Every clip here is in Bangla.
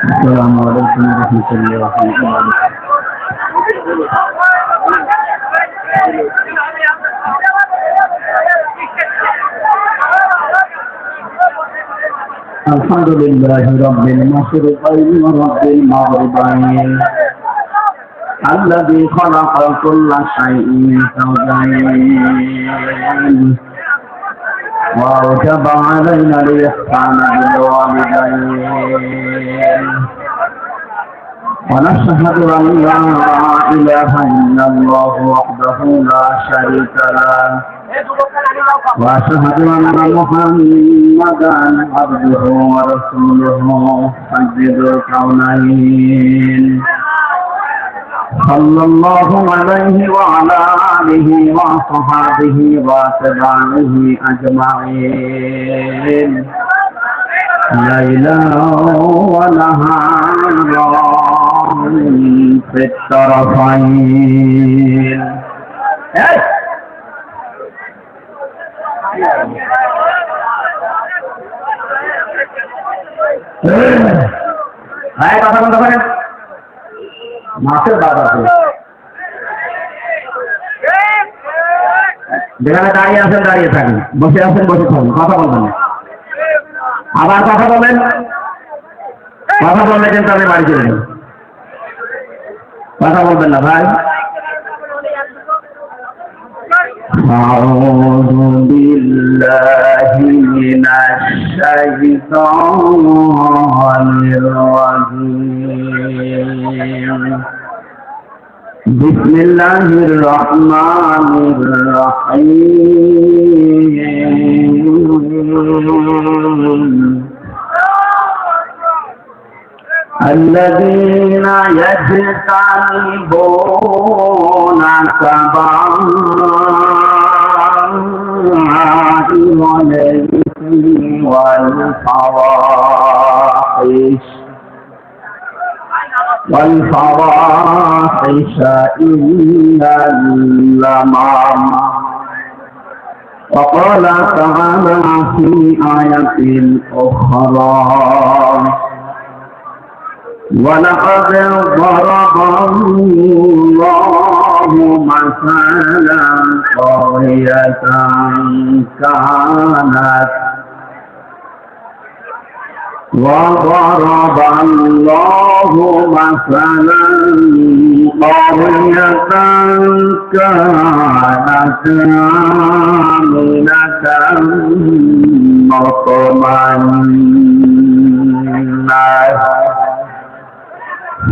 السلام عليكم ورحمة الله وبركاته. الحمد لله رب المشرقين ورب المغربين الذي خلق كل شيء زوجين وأوجب علينا الإحسان بالوالدين ونشهد أن لا إله إلا الله وحده لا شريك له وأشهد أن محمدا عبده ورسوله سيد الكونين صلى الله عليه وعلى آله وصحبه وأتباعه أجمعين ليلا ونهارا في الطرفين. কথা বলতে পারেন মাছের দাদা যেখানে দাঁড়িয়ে আছেন দাঁড়িয়ে থাকেন, বসে আছেন বসে থাকুন, কথা বলবেন না। আবার কথা বলেন, কথা বললে কিন্তু আমি বাড়ি চলে যাব। কথা বলবেন না ভাই। أعوذ بالله من الشيطان الرجيم بسم الله الرحمن الرحيم الذين يجتنبون كبائر الإثم والفواحش إلا اللمم. وقال تعالى في آية أخرى ولقد ضرب الله مثلا قرية كانت وضرب الله مثلا قرية كانت آمنة مطمئنة.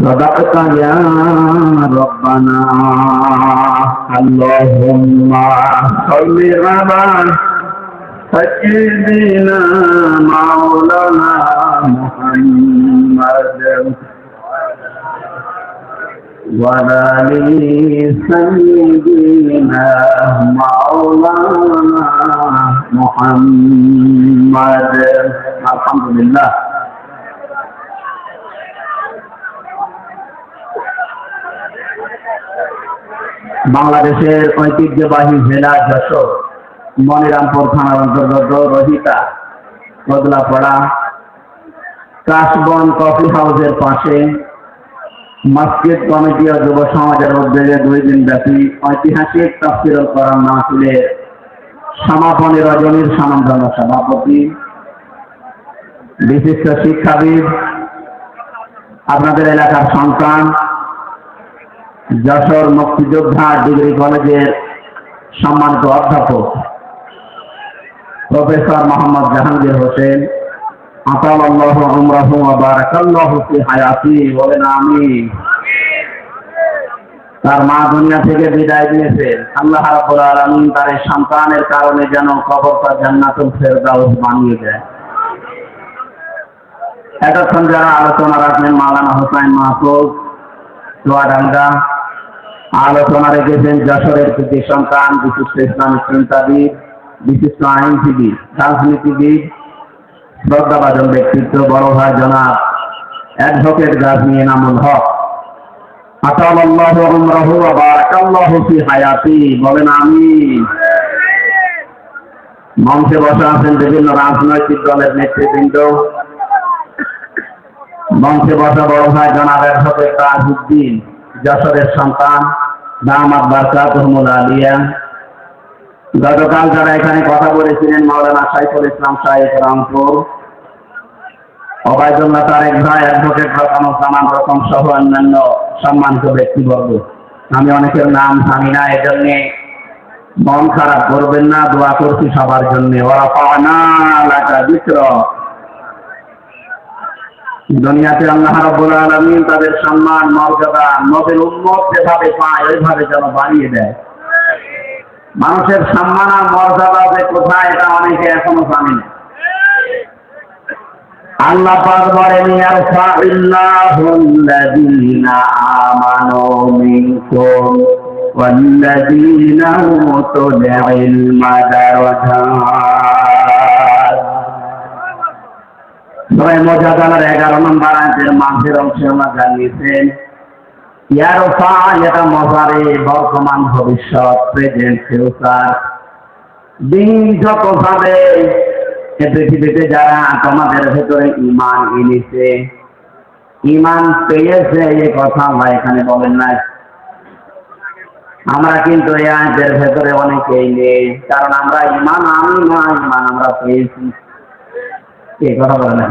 صدقت يا ربنا. اللهم صل على سيدنا مولانا محمد وعلى آل سيدنا مولانا محمد. الحمد لله. বাংলাদেশের ঐতিহ্যবাহী জেলা যশোর মনিরামপুর থানার অন্তর্গত রহিতা বদলাপাড়া কাশবন কফি হাউসের পাশে মসজিদ কমিটি ও যুব সমাজের উদ্যোগে 2 দিন ব্যাপী ঐতিহাসিক তাফসীরুল কোরআন মাহফিলের সমাপনী রজনীর সম্মানজনক সভাপতি বিশিষ্ট শিক্ষাবিদ, আপনাদের এলাকার সন্তান, যশোর মুক্তিযোদ্ধা ডিগ্রি কলেজের সম্মানিত অধ্যাপক প্রফেসর মোহাম্মদ জাহাঙ্গীর হোসেন আতালাল্লাহু উমরাহু ওয়া বারাকাল্লাহু ফি হায়াতি, বলেন আমিন। তার মা দুনিয়া থেকে বিদায় দিয়েছেন। আল্লাহ রাব্বুল আলামিন তার সন্তানের কারণে যেন কবরটা জান্নাতুল ফেরদাউস বানিয়ে দেয়। এতক্ষণ যারা আলোচনা রাখবেন মাওলানা হোসেন মাহফুজ চুয়াডাঙ্গা, আলোচনা রেখেছেন যশোরের কৃতি সন্তান, বিশিষ্ট ইসলামিক চিন্তাবিদ, বিশিষ্ট আইনজীবী, রাজনীতিবিদ, শ্রদ্ধাভাজন ব্যক্তিত্ব বড় ভাই জনাব অ্যাডভোকেট গাজী এনামুল হক আতালাল্লাহু উমরাহু ওয়া বারাকাল্লাহু ফি হায়াতি, বলেন আমিন। মঞ্চে বসে আছেন বিভিন্ন রাজনৈতিক দলের নেতৃবৃন্দ, মঞ্চে বসা বড় ভাই জনাবের হতে তাজউদ্দিন যশোরের সন্তান দামাত বারকাতুহুল আলিয়া। গতকাল যারা এখানে কথা বলেছিলেন মাওলানা সাইফুল ইসলাম সাহেব রামপুর, ওবায়দুল্লাহ তারেক ভাই, অ্যাডভোকেট হাসানুজ্জামান রকম সহ অন্যান্য সম্মানিত ব্যক্তিবর্গ, আমি অনেকের নাম জানি না, এজন্য মন খারাপ করবেন না, দোয়া করছি সবার জন্য। ওরা পাওনা লাকা যিকর, দুনিয়াতে আল্লাহ রাব্বুল আলামিন তাদের সম্মান মর্যাদা নবীর উম্মত যেভাবে পায় ওইভাবে যেন বাড়িয়ে দেয়। মানুষের সম্মান আর মর্যাদা যে কোথায় এটা অনেকে এখনো জানে না। আল্লাহ পাক বলেন ইয়ারফাইল্লাহুল্লাযীনা আমানু মিনকুম ওয়াল্লাযীনা উতুল ইলমা দারাজাত। সূরা মুজাদালার 11 নম্বর আয়াতের মাঝের অংশে আল্লাহ জানিয়েছেন ইয়ারফা, এটা মজারে বর্তমান ভবিষ্যৎ প্রেজেন্ট ফিউচার। দিন যত যাবে এ পৃথিবীতে যারা তোমাদের ভেতরে ঈমান এনেছে, ঈমান পেয়েছে, এই কথা আল্লাহ এখানে বলেন নাই। আমরা কিন্তু এই আয়াতের ভেতরে অনেকেই নেই, কারণ আমরা ঈমান আনি না, ঈমান আমরা পেয়েছি। এই কথা বলে না।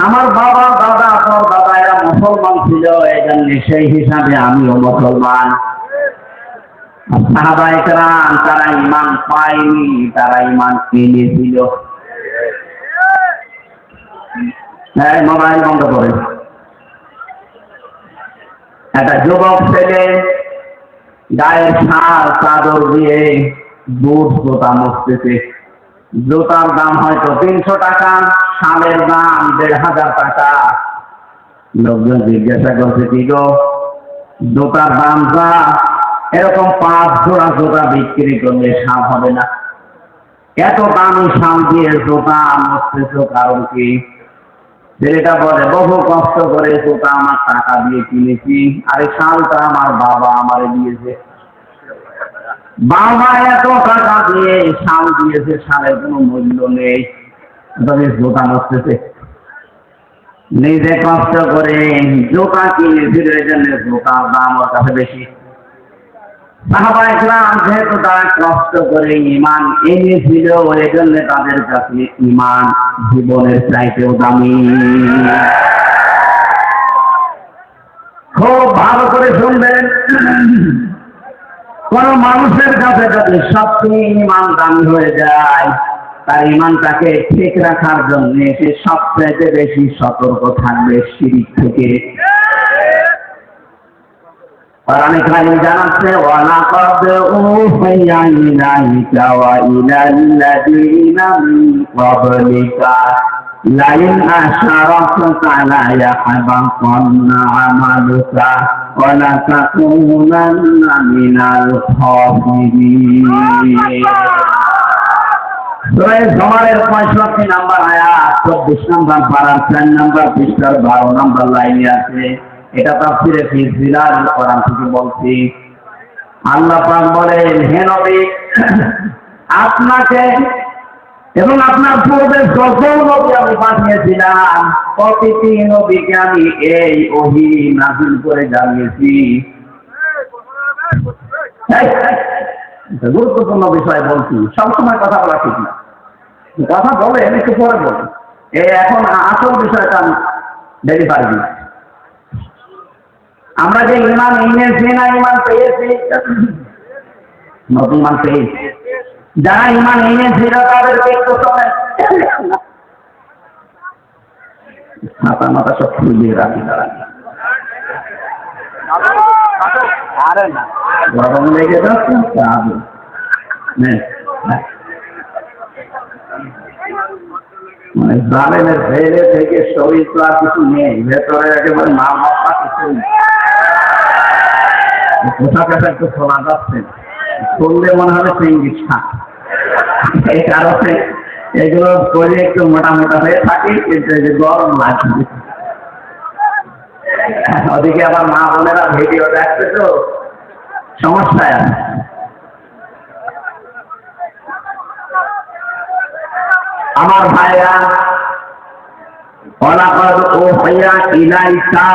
আমার বাবা দাদা তোর দাদা এরা মুসলমান ছিল, এই জন্য সেই হিসাবে আমিও মুসলমান। সাহাবায়ে কেরাম তারা ঈমান পায়নি, তারা ঈমান এনেছিল। মোবাইল বন্ধ করে। একটা যুবক ছেলে গায়ের শাল চাদর দিয়ে বুট জুতা মুছতেছে। জুতার দাম হয়তো 300 টাকা, শালের দাম 1500 টাকা। লোকজন জিজ্ঞাসা করছে কি গো, জুতার দাম যা, এরকম 5 জোড়া জুতা বিক্রি করলে শাল হবে না? এত দামি শাল দিয়ে জুতা মুছতেছো কারণ কি? ছেলেটা বলে বহু কষ্ট করে জুতা আমার টাকা দিয়ে কিনেছি, আর এই শালটা আমার বাবা আমারে দিয়েছে। বাবা এত টাকা দিয়ে শাল দিয়েছে, শালের কোনো মূল্য নেই, তবে জুতা মুছতেছে। নিজে কষ্ট করে জুতা কিনেছিল, এই জন্য জুতার দাম ওর কাছে বেশি। সাহাবায়ে কেরাম যেহেতু তারা কষ্ট করে ঈমান এনেছিল, এই জন্য তাদের কাছে ঈমান জীবনের চাইতেও দামি। খুব ভালো করে শুনবেন, কোন মানুষের কাছে যদি সবচেয়ে ঈমান দামি হয়ে যায়, তার ঈমানটাকে ঠিক রাখার জন্য সে সবচেয়ে বেশি সতর্ক থাকবে শিরক থেকে। কোরআনে কারীম জানাচ্ছে ওয়ালাকাদ উহিয়া ইলাইকা ওয়া ইলাল্লাযীনা মিন ক্বাবলিকা লাইন আশরাকতা লা ইয়াহবাতান্না আমালুকা ওয়া লাতাকুনান্না মিনাল খাসিরিন। সূরা জুমারের 65 নম্বর আয়াত 24 নম্বর পারার 4 নম্বর পৃষ্ঠার 12 নম্বর লাইনে আছে। এটা তাফসীরে ফি জিলাল কোরআন থেকে বলছি। আল্লাহ পাক বলেন, হে নবী, আপনাকে এবং আপনার পূর্বে যত নবী আমি পাঠিয়েছিলাম, প্রতিটি নবীকে আমি এই ওহী নাযিল করে জানিয়েছি। গুরুত্বপূর্ণ বিষয় বলছি, সবসময় কথা বলা ঠিক না। কথা বলেন একটু পরে বলুন, এখন আসল বিষয়টা ভেরিফাই দিই। আমরা যে ঈমান এনেছি না ঈমান পেয়েছি? নতুন ঈমান পেয়েছি। যারা ঈমান এনেছিল তাদেরকে একটু শোনেন, মাথা মাথা সব খুলে রাখি। আরে না, গরম লেগে যাচ্ছে। মানে জালেমের ভেলে থেকে শরীর তো আর কিছু নেই, ভেতরে একেবারে মা বাবা কিছু নেই। পোশাক একটু শোনা যাচ্ছে, শুনলে মনে হবে চিংড়িস খান। এই কারণে এগুলো করে একটু মোটা মোটা হয়ে থাকে, কিন্তু এই যে গরম লাগছে। ওদিকে আবার মা বোনেরা ভিডিও দেখছে তো সমস্যায় আছে। আমার ভাইরা, ওয়ালাকাদ উহিয়া ইলাইকা,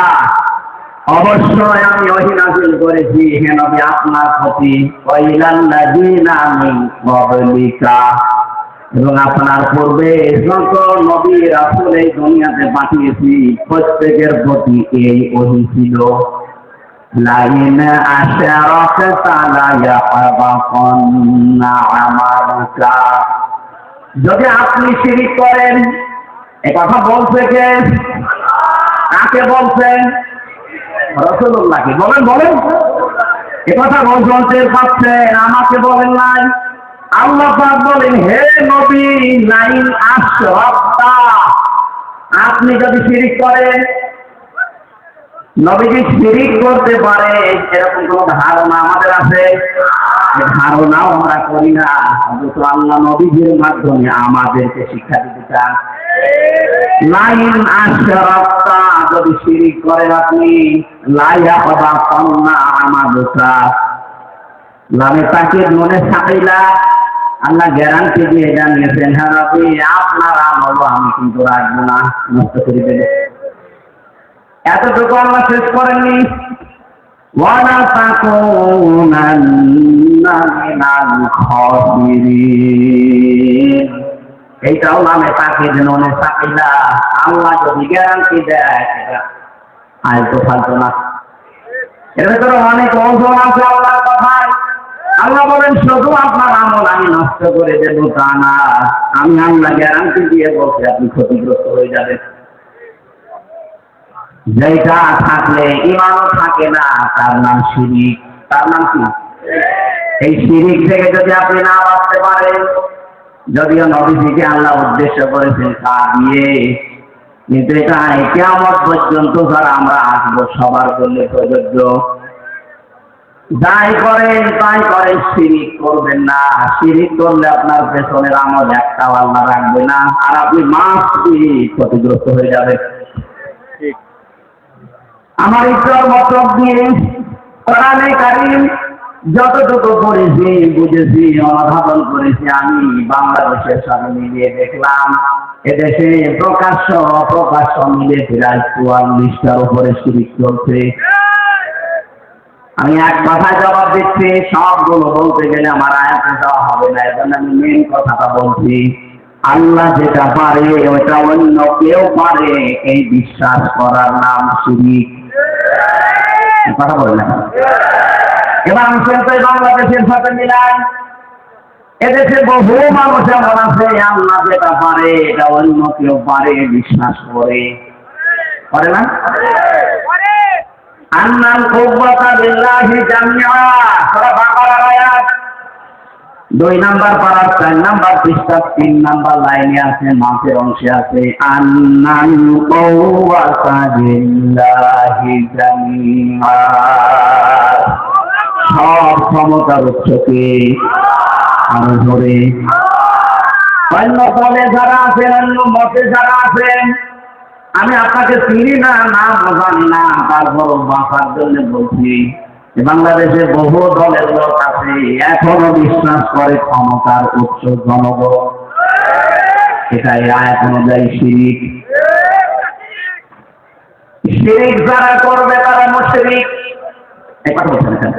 অবশ্যই আমি ওহী নাযিল করেছি হে নবী আপনার প্রতি, ওয়া ইলাল্লাযিনা মিন ক্বাবলিকা, এবং আপনার পূর্বে যত নবী রাসূল এই দুনিয়াতে পাঠিয়েছি প্রত্যেকের প্রতি এই ওহী ছিল। লাইন আশরাকতা লা ইয়াহবাতান্না আমালুকা, যদি আপনি শিরিক করেন। এ কথা বলছে কে? কাকে বলছেন? রাসূলুল্লাহকে। বলেন বলেন, এ কথা বলতে পারছেন, আমাকে বলেন নাই। আল্লাহ পাক বলেন, হে নবী লাইন আশরাকতা, আপনি যদি শিরিক করেন। নবীজি শিরিক করতে পারে এরকম কোন ধারণা আমাদের আছে? ধারণাও আমরা করি না, অথচ আল্লাহ নবীজির মাধ্যমে আমাদেরকে শিক্ষা দিতে চান। লাইন আশরাকতা, যদি শিরিক করেন আপনি, লা ইয়াহবাতান্না আমালুকা, লামে তাকিদ মনে সাকিলা, আল্লাহ গ্যারান্টি দিয়ে জানিয়েছেন, হ্যাঁ নবী আপনার আমল আমি কিন্তু রাখবো না, নষ্ট করে দেব। এতটুকু আল্লাহ শেষ করেননি, ওয়ালা তাকুনান্না মিনাল খাসিরিন, এইটাও নামে তাকিদ মনে সাকিলা, আল্লাহ যদি গ্যারান্টি দেয় এটা আলতো ফালতো না। এর ভেতরে অনেক ওজন আছে আল্লাহর কথায়। আল্লাহ বলেন শুধু আপনার আমল আমি নষ্ট করে দেবো তা না, আমি আল্লাহ গ্যারান্টি দিয়ে বলছি আপনি ক্ষতিগ্রস্ত হয়ে যাবেন। যেটা থাকলে ইমানও থাকে না, তার নাম শিরিক। তার নাম কি? এই শিরিক থেকে যদি আপনি না বাঁচতে পারেন, যদিও নবীজিকে আল্লাহ উদ্দেশ্য করেছেন তা দিয়ে, কিন্তু এটা কিয়ামত পর্যন্ত যারা আমরা আসবো সবার জন্য প্রযোজ্য। যাই করেন তাই করেন, শিরিক করবেন না। শিরিক করলে আপনার পেছনের আমল একটাও আল্লাহ রাখবে না, আর আপনি মাসি ক্ষতিগ্রস্ত হয়ে যাবেন। আমার ইচ্ছার মতলব দিয়ে কোরআনে কারীম যতটুকু পড়েছি বুঝেছি অনুধাবন করেছি, আমি বাংলাদেশের সাথে মিলিয়ে দেখলাম এদেশে প্রকাশ্য অপ্রকাশ্য মিলে প্রায় ৪৪টার উপরে শিরিক চলছে। আমি এক কথায় জবাব দিচ্ছি, সবগুলো বলতে গেলে আমার আয়াতে যাওয়া হবে না, এজন্য আমি মেন কথাটা বলছি। আল্লাহ যেটা পারে ওটা অন্য কেউ পারে, এই বিশ্বাস করার নাম শিরিক। কথা বলে না। এবার আমি বাংলাদেশের সাথে মিলাই, এদেশে বহু মানুষ এমন আছে আল্লাহ যেটা পারে এটা অন্য কেউ পারে বিশ্বাস করে না? আন্নাল কুওয়াতা লিল্লাহি জামিআ, সূরা বাকারার আয়াত 2 নাম্বার পারা 4 নাম্বার পৃষ্ঠা 3 নাম্বার লাইনে আছে, মাঝের অংশে আছে আন্নাল কুওয়াতা লিল্লাহি জামিআ, সব ক্ষমতার উৎসকে আরো ধরে। অন্য দলে যারা আছেন, অন্য মতে যারা আছেন, আমি আপনাকে চিনি না, নাম জানি না, তারপর বাঁচার জন্য বলছি, বাংলাদেশে বহু দলের লোক আছে এখনো বিশ্বাস করে ক্ষমতার উৎস জনগণ। এটাই আয়াত অনুযায়ী শিরিক। শিরিক যারা করবে তারা মুশরিক। এই কথা বলছেন কেন?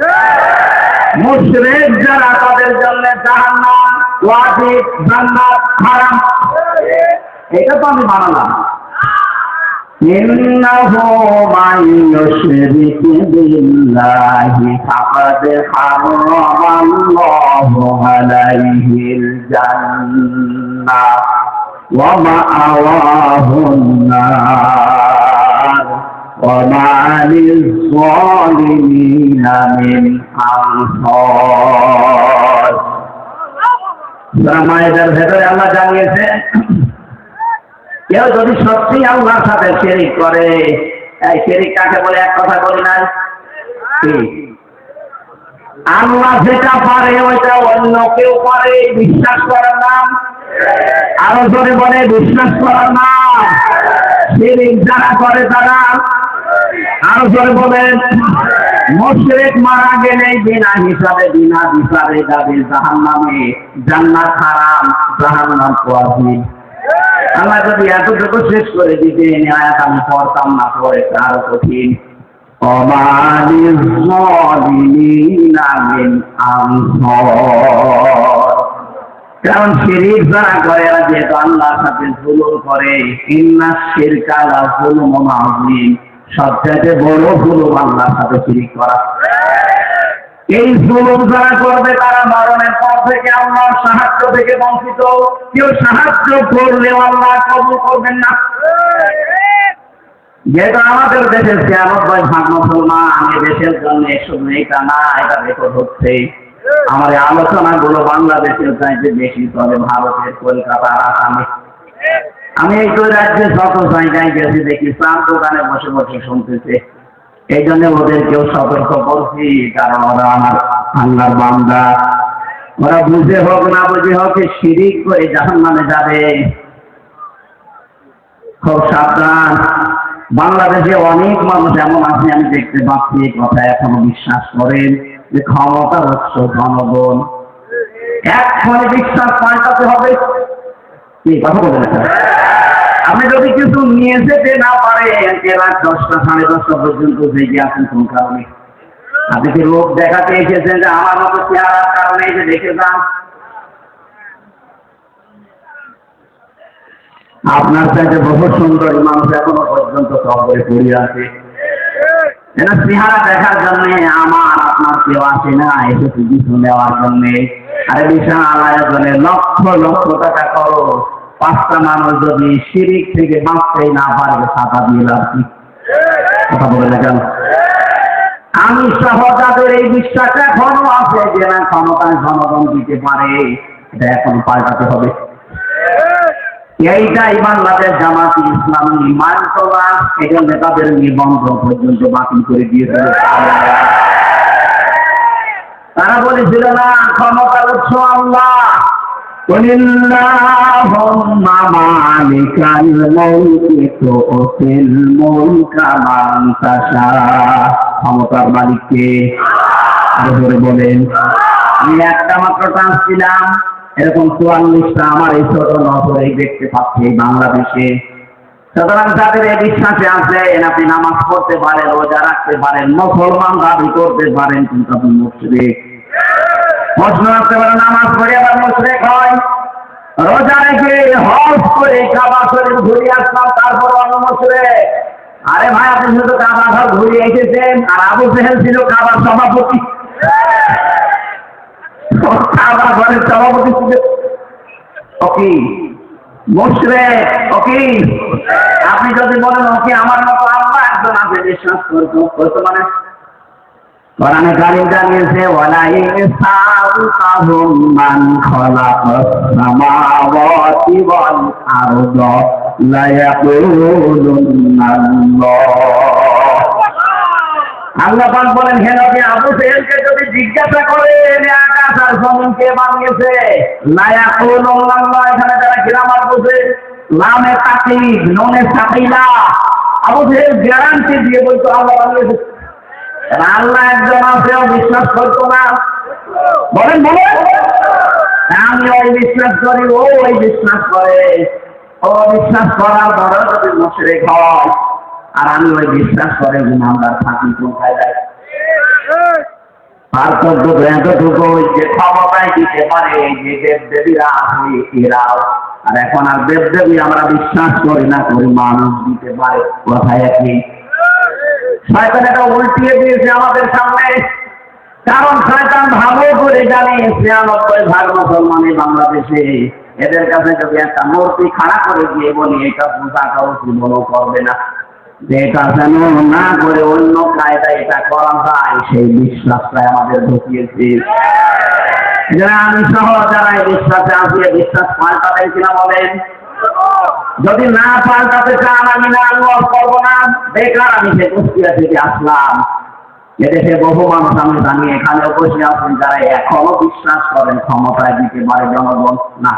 মুশরিক যারা তাদের জন্য জাহান্নাম ওয়াজিব, জান্নাত হারাম। এটা তো আমি মানলাম। ইন্নাহু মান ইউশরিক বিল্লাহি ফাকাদ হারামাল্লাহু আলাইহিল জান্নাহ ওয়া মাআওয়াহুন নার ওয়া মা লিয-যালিমিনা মিন আনসার। সূরা মায়েদার ভেতরে আল্লাহ জানিয়েছেন, কেউ যদি সত্যি আল্লাহর সাথে শিরিক করে, এই শিরিক কাকে বলে এক কথা বলি নাই? আল্লাহ যেটা পারে ওইটা অন্য কেউ পারে বিশ্বাস করার নাম। আরো জোরে বলে বিশ্বাস করার নাম। শিরিক যারা করে তারা, আরো জোরে বলেন, মুশরিক মারা গেলে বিনা হিসাবে বিনা বিচারে যাবে জাহান্নামে। জান্নাত হারাম, জাহান্নাম ওয়াজিব। আল্লাহ যদি এতটুকু শেষ করে দিতেন আয়াত আমি পড়তাম না, তো এটা আরো কঠিন। কারণ শিরিক যারা করে এরা যেহেতু আল্লাহর সাথে জুলুম করে, ইন্নাশ শিরকা লাযুলমুন আযীম, সবচেয়ে বড় জুলুম আল্লাহর সাথে শিরিক করা। এই জুলুম যারা করবে তারা মরণের পর থেকে আল্লাহর সাহায্য থেকে বঞ্চিত। কেউ সাহায্য করলেও আল্লাহ কবুল করবেন না। যেহেতু আমাদের দেশের ৯৬% মুসলমান, এই দেশের জন্য শুধু এটা না, এটা রেকর্ড হচ্ছে। আমার এই আলোচনাগুলো বাংলাদেশের চাইতে বেশি চলে ভারতের, কলকাতা, আসামে। আমি এই দুই রাজ্যে যত জায়গায় গেছি দেখি চার দোকানে বসে বসে শুনতেছে। এই জন্য ওদেরকেও সতর্ক করছি, কারণ ওরা আমার আল্লাহর বান্দা। ওরা বুঝে হোক না বুঝে হোক শিরিক করে জাহান্নামে যাবে। খুব সাবধান। বাংলাদেশে অনেক মানুষ এমন আছে, আমি দেখতে পাচ্ছি এই কথা এখনো বিশ্বাস করেন যে ক্ষমতার উৎস জনগণ। এক্ষণে বিশ্বাস পাল্টাতে হবে। কি কথা বলেন? আপনি যদি কিছু নিয়ে যেতে না পারেন, রাত ১০টা ১০:৩০ পর্যন্ত জেগে আছেন কোন কারণে? আপনি কি রোগ দেখাতে এসেছেন যে আমার মতো চেহারার কারণে যে দেখে যান? আপনার চাইতে বহু সুন্দর মানুষ এখনো পর্যন্ত কবরে পড়ে আছে। এটা চেহারা দেখার জন্য আমার আপনার কেউ আসে না, এসেছে কিছু নেওয়ার জন্য। আরে বিশাল আয়োজনে লক্ষ লক্ষ টাকা খরচ, ৫টা মানুষ যদি শিরিক থেকে বাঁচতেই না পারে টাকা দিয়ে লাভ কি? কথা বলে না কেন? আমি সহ তাদের এই বিশ্বাস এখনো আছে যে না, ক্ষমতায় জনগণ দিতে পারে, এটা এখন পাল্টাতে হবে। এইটাই বাংলাদেশ জামাত ইসলামী মানত না, এই জন্য তাদের নিবন্ধন পর্যন্ত বাতিল করে দিয়েছে। তারা বলেছিল না ক্ষমতার উৎস আল্লাহ, কুলিল্লাহুম্মা মালিকাল মুলকি তুতিল মুলকা মান তাশা। ক্ষমতার মালিককে আরো জোরে বলেন। আমি একটা মাত্র টানছিলাম, এরকম ৪৪টা আমার এই ছোট নজরে দেখতে পাচ্ছি বাংলাদেশে। সুতরাং যাদের এই বিশ্বাসে আছেন, আপনি নামাজ পড়তে পারেন, রোজা রাখতে পারেন, মুসলমান দাবি করতে পারেন, কিন্তু আপনি মুশরিক। প্রশ্ন আসতে পারে নামাজ পড়ে আবার মুশরিক হয়, রোজা রেখে হজ করে কাবা শরীফ ঘুরে আসলাম তারপর অন্য মুশরিক। আরে ভাই, আপনি শুধু কাবা ঘর ঘুরে এসেছেন, আর আবু জেহেল ছিল কাবার সভাপতি। কাবা ঘরের সভাপতি ছিল ওকে মুশরিক। ওকে আপনি যদি বলেন ওকে আমার মতো আল্লাহ একজন আছে বিশ্বাস করতো মানে কোরআনে কারীম জানিয়েছে ওয়ালা ইয়াসালুহুম মান খালাকাস সামাওয়াতি ওয়াল আরদা লা ইয়াকুলুন্না আল্লাহ পাক বলেন, হে নবী, আবু জেহেলকে যদি জিজ্ঞাসা করেন আকাশ আর জমিন কে বানিয়েছে, লা ইয়াকুলুন্না আল্লাহ, এখানে যারা গ্রামার বোঝে লামে তাকিদ নুনে সাকিলা, আবু জেহেল গ্যারান্টি দিয়ে বলতো আল্লাহ বানিয়েছে। আল্লাহ একজন আছে, বিশ্বাস করতো না। বলেন বলেন, আমি ওই বিশ্বাস করি, ও ওই বিশ্বাস করে। ও বিশ্বাস করার পরে যদি মুশরিক হয়, আর আমি ওই বিশ্বাস করে গুনাহগার থাকি, কোথায় যায়? পার্থক্য তো এতটুকু যে ক্ষমতায় দিতে পারে যে দেবদেবীরা আছে এরাও, আর এখন আর দেবদেবী আমরা বিশ্বাস করি না, করি মানুষ দিতে পারে, কোথায় একই। শয়তান এটা উল্টিয়ে দিয়েছে আমাদের সামনে, কারণ শয়তান ভালো করে জানে ৯৬% মুসলমানই বাংলাদেশে। এদের কাছে যদি একটা মূর্তি খাড়া করে দিয়ে বলি এটা পূজা করো, জীবনও করবে না। এটা যেন না করে অন্য কায়দায় এটা করা যায়, সেই বিশ্বাসটাই আমাদের ঢুকিয়েছে। আমি সহ যারা এই বিশ্বাসে আছি, বিশ্বাস পাল্টাতে কিনা বলেন? যদি না পাল্টাতে চান, আমি না করবো না, বেকার আমি সে কুষ্টিয়া থেকে আসলাম। এদেশে বহু মানুষ আমি জানি এখানে বসে আছেন যারা এখনো বিশ্বাস করেন ক্ষমতায় দিতে পারে জনগণ। না,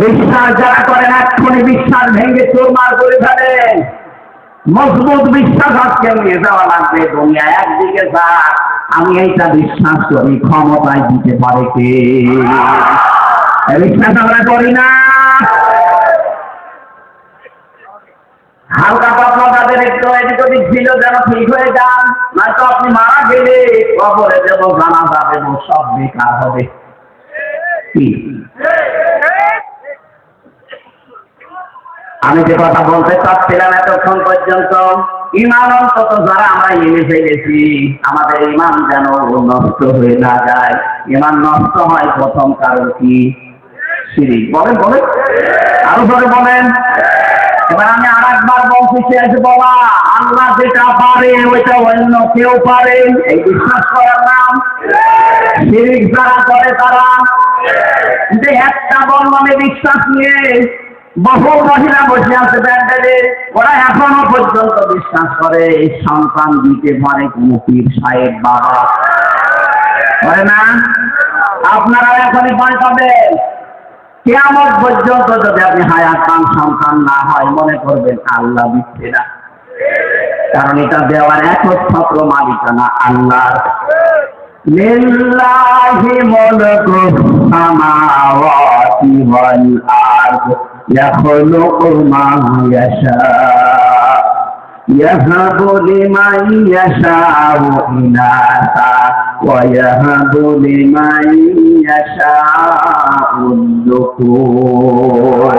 বিশ্বাস যারা করেন এক্ষুনি বিশ্বাস ভেঙে চুরমার করে ফেলেন। মজবুত বিশ্বাস আজকে নিয়ে যাওয়া লাগবে দুনিয়া একদিকে যা। আমি এইটা বিশ্বাস করি ক্ষমতায় দিতে পারে কে, বিশ্বাস আমরা করি না। হালকা পাতলা তাদের একটু এদিক ওদিক ছিল যেন ঠিক হয়ে যান, নয়তো আপনি মারা গেলে কবরে দেব, জানাজা দেব, সব বেকার হবে। কি আমি যে কথা বলতে চাচ্ছিলাম এতক্ষণ পর্যন্ত, ইমান অন্তত যারা আমরা এনে ফেলেছি, আমাদের ইমান যেন নষ্ট হয়ে না যায়। ইমান নষ্ট হয় প্রথম কারণ কি? শিরিক। বলেন বলেন, আরো ধরে বলেন। এবার আমি আর একবার বলছি, শেষ বলা, আল্লাহ যেটা পারে ওইটা অন্য কেউ পারে, এই বিশ্বাস করার নাম শিরিক। যারা করে তারা যে একটা বর্ণনে বিশ্বাস নিয়ে বহু মহিলা বসে আছে ব্যান্ডেলে, ওরা এখনো পর্যন্ত বিশ্বাস করে সন্তান দিতে পারে কোন পীর সাহেব বাবা, করে না? আপনারা এখনই ভয় পাবেন। কিয়ামত পর্যন্ত যদি আপনি হায়াত পান, সন্তান না হয়, মনে করবেন আল্লাহ দিচ্ছে না, কারণ এটা দেওয়ার একমাত্র মালিকানা আল্লাহ। লিল্লাহি মুলকুস সামাওয়াতি ওয়াল আরদ ইয়াখলুকু মা ইয়াশা ইয়াহাবু লিমান ইয়াশাউ ইনাসা ওয়া ইয়াহাবু লিমান ইয়াশাউ যুকুর।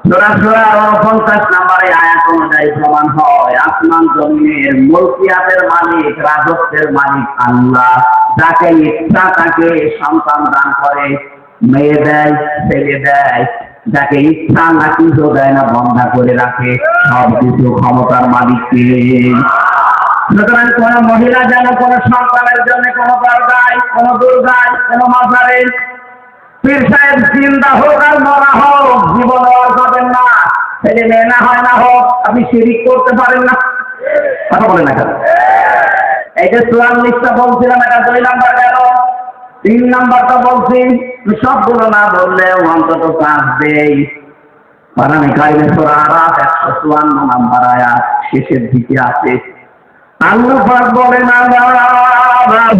সূরা সূরা 49 নম্বরে আয়াত অনুযায়ী প্রমাণ হয় আসমান জমিনের মুলকিয়াতের মালিক, রাজত্বের মালিক আল্লাহ। যাকে ইচ্ছা তাকে সন্তান দান করে, মেয়ে দেয়, ছেলে দেয়, যাকে ইচ্ছা আল্লাহ কিছু দেয় না, বন্ধা করে রাখে। সব কিছু ক্ষমতার মালিককে। সুতরাং কোন মহিলা যেন কোন সন্তানের জন্য কোন দরগায়, কোন দুর্গায়, কোন মাজারে পীর সাহেব জিন্দা হোক আর মরা হোক জীবন আর পাবেন না। ছেলে মেয়ে না হয় না হোক, আপনি শিরিক করতে পারেন না। কথা বলেন না কেন? এই যে 44টা বলছিলাম, এটা 2 নাম্বার গেল। 3 নাম্বারটা বলছি, সবগুলো না বললেও অন্তত 5 দেই। কোরআনে কারিমে সূরা আরাফ 154 নাম্বার আয়াত শেষের দিকে আছে। আল্লাহ পাক বলেন,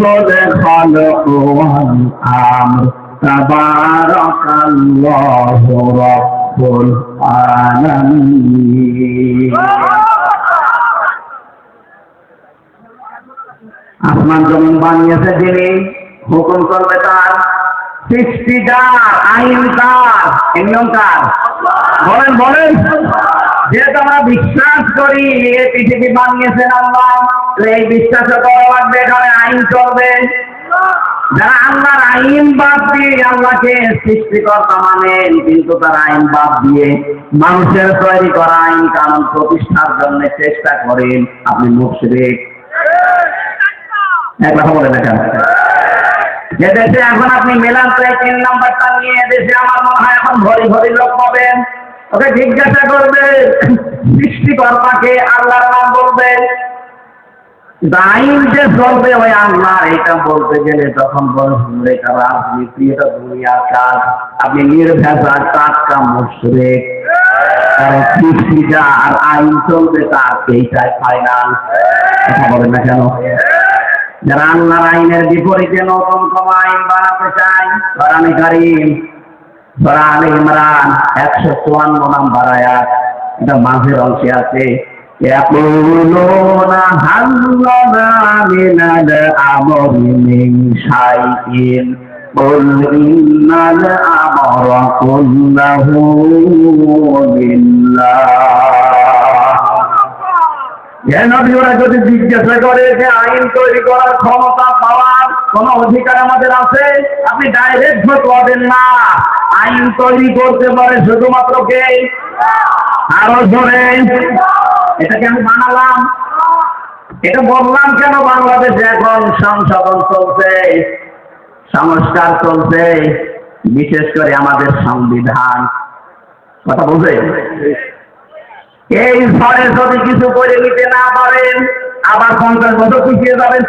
বলে খালকু ওয়াল আমর তাবারাকাল্লাহু রাব্বুল আলামিন। আসমান জমিন বানিয়েছে যিনি, হুকুম করবে তার, সৃষ্টিটার, আইন তার, নিয়ম তার। বলেন বলেন। যেহেতু আমরা বিশ্বাস করি এই পৃথিবী বানিয়েছেন আল্লাহ, এই বিশ্বাসও করা লাগবে, এখানে আইন চলবে। যারা আল্লাহর আইন বাদ দিয়ে আল্লাহকে সৃষ্টিকর্তা মানেন, কিন্তু তার আইন বাদ দিয়ে মানুষের তৈরি করা আইন কানুন প্রতিষ্ঠার জন্য চেষ্টা করেন, আপনি মুশরিক। এক কথা বলে দেখেন, যে দেশে এখন আপনি মেলান 3 নাম্বারটা নিয়ে, দেশে আমার মনে হয় এখন ভরি ভরি লোক পাবেন। ওকে জিজ্ঞাসা করবে সৃষ্টিকর্তাকে, আল্লাহর নাম বলবে, আইন যে চলবে ওই আল্লাহ, এটা বলতে গেলে তখন বলবে এটা রাজনীতি, এটা দুনিয়ার কাজ। আপনি নির্ভেজাল টাটকা মুশরিক। কারণ সৃষ্টিটা আর আইন চলবে তার, এইটাই ফাইনাল। কথা বলেন না কেন? যারা আল্লাহর আইনের বিপরীতে নতুন কোন আইন বানাতে চায়, কোরআনে কারীম সূরা আলে ইমরান 154 নাম্বার আয়াত, এটা মাঝের অংশে আছে। ইয়াকুলুনা হাল্লানা মিনাল আমরি মিন শাইইন কুল ইন্নাল আমরা কুল্লাহু লিল্লাহ। নবীরা যদি জিজ্ঞাসা করে যে আইন তৈরি করার ক্ষমতা পাওয়ার কোন অধিকার আমাদের আছে, আপনি ডাইরেক্ট ফতোয়া দেন না। আইন তৈরি করতে পারে শুধুমাত্র কে? আরো জোরে। এটাকে আমি বানালাম, এটা বললাম কেন? বাংলাদেশে এখন সংশোধন চলছে, সংস্কার চলছে, বিশেষ করে আমাদের সংবিধান। কথা বুঝে? এই স্তরে যদি কিছু করে নিতে না পারেন, আবার 50 বছর পিছিয়ে যাবেন।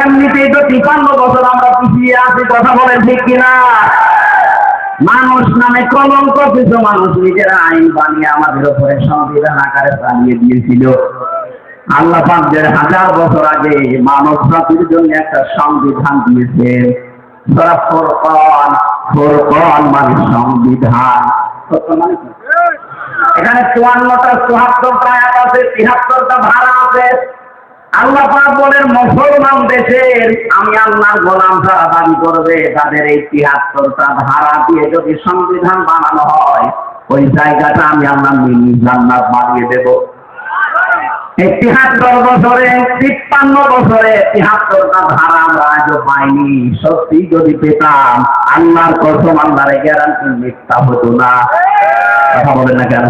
এমনিতেই তো 53 বছর আমরা পিছিয়ে আছি। কথা বলেন ঠিক কিনা? মানুষ নামে কলঙ্ক কিছু মানুষ নিজেরা আইন বানিয়ে আমাদের উপরে সংবিধান আকারে চালিয়ে দিয়েছিল। আল্লাহ পাক 1000 বছর আগে মানব জাতির জন্য একটা সংবিধান দিয়েছে। সূরা ফুরকান, ফুরকান মানে সংবিধান। মানে এটা এখানে 54টা 74টা আয়াত আছে, 73টা ধারা আছে। আল্লাহ পাক বলেন মুসলমান দেশের আমি আল্লাহর গোলাম যারা দাবি করবে তাদের এই 73টা ধারা দিয়ে যদি সংবিধান বানানো হয়, ওই জায়গাটা আমি আল্লাহ মিনি জান্নাত বানিয়ে দেব। ৭৩ বছরে ৫৩ বছরে ৭৩টা ধারা আমরা আজও পাইনি। সত্যি যদি পেতাম আল্লাহর কসম আল্লাহর গ্যারান্টি মিথ্যা হতো না। কথা বলেন না কেন?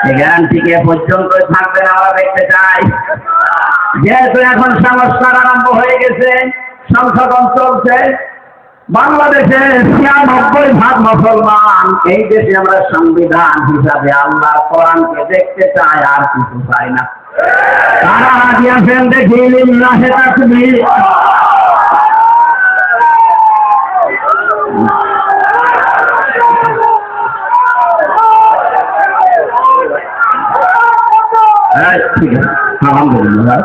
এই গ্যারান্টি কে পর্যন্ত থাকবে না আমরা দেখতে চাই। যেহেতু এখন সংস্কার আরম্ভ হয়ে গেছে, সংশোধন চলছে, বাংলাদেশে ৯৬% মুসলমান। এই দেশে আমরা সংবিধান হিসাবে আল্লাহর কোরআনকে দেখতে চাই, আর কিছু চাই না। তারা রাজি আছেন? দেখি লিল্লাহি তাকবীর। ঠিক আছে, আলহামদুলিল্লাহ।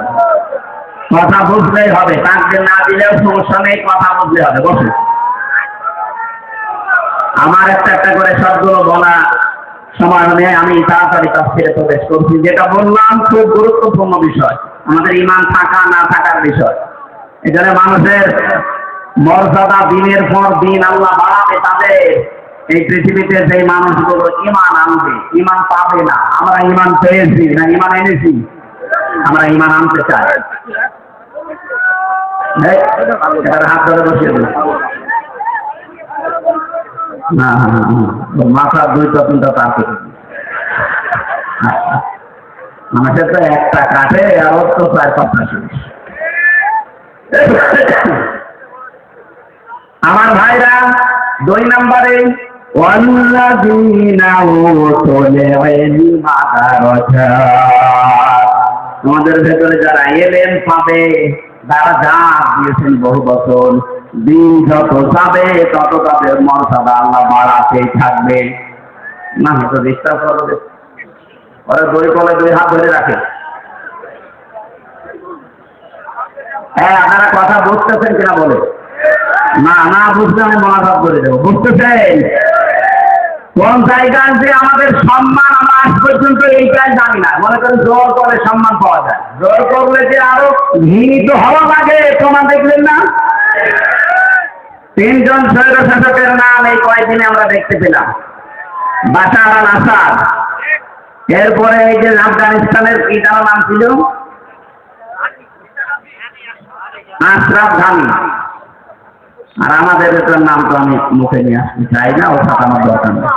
কথা বুঝলেই হবে, তাকে না দিলেও সমস্যা নেই, কথা বুঝলে হবে। বসে আমার একটা একটা করে সবগুলো বলা সময় নেই, আমি তাড়াতাড়ি তাফসীরে প্রবেশ করছি। যেটা বললাম খুব গুরুত্বপূর্ণ বিষয়, আমাদের ঈমান থাকা না থাকার বিষয়। এখানে মানুষের মর্যাদা দিনের পর দিন আল্লাহ বাড়াবে তাদের। এই পৃথিবীতে যে মানুষগুলো ঈমান আনবে, ঈমান পাবে না। আমরা ঈমান পেয়েছি না ঈমান এনেছি? আমরা ঈমান আনতে চাই। হাত ধরে বসিয়ে দিন। না মাথার ২-৩টা তার কেটে দিন। মানুষের তো একটা কাটে আর ওর তো ৪-৫টা শেষ। আমার ভাইরা, ২ নম্বরে তোমাদের ভেতরে যারা এলেন পাবে, তারা যা দিয়েছেন বহু বছর, দিন যত যাবে তত তাদের মর্যাদা আল্লাহ বাড়াতেই থাকবে। না হয়তো বিশ্বাস করবে, ওরা ২ কলে ২ হাত ধরে রাখে। হ্যাঁ, আপনারা কথা বুঝতেছেন কিনা বলে? না না বুঝলে আমি মনোভাব করে দেবো। বুঝতেছেন কোন জায়গায় যে আমাদের সম্মান আমরা আজ পর্যন্ত এইটাই জানি না। মনে করেন জোর করে সম্মান পাওয়া যায়, জোর করলে যে আরো ঘৃণিত হওয়া লাগে। তোমার দেখলেন না ৩ জন স্বৈরশাসকের নাম এই কয়েকদিনে আমরা দেখতে পেলাম। বাশার আল আসাদ, এরপরে এই যে আফগানিস্তানের কি তার নাম ছিল, আশরাফ ঘানি, আর আমাদের এটার নাম তো আমি মুখে নিয়ে আসতে চাই না, ও ছাপানোর দরকার নেই।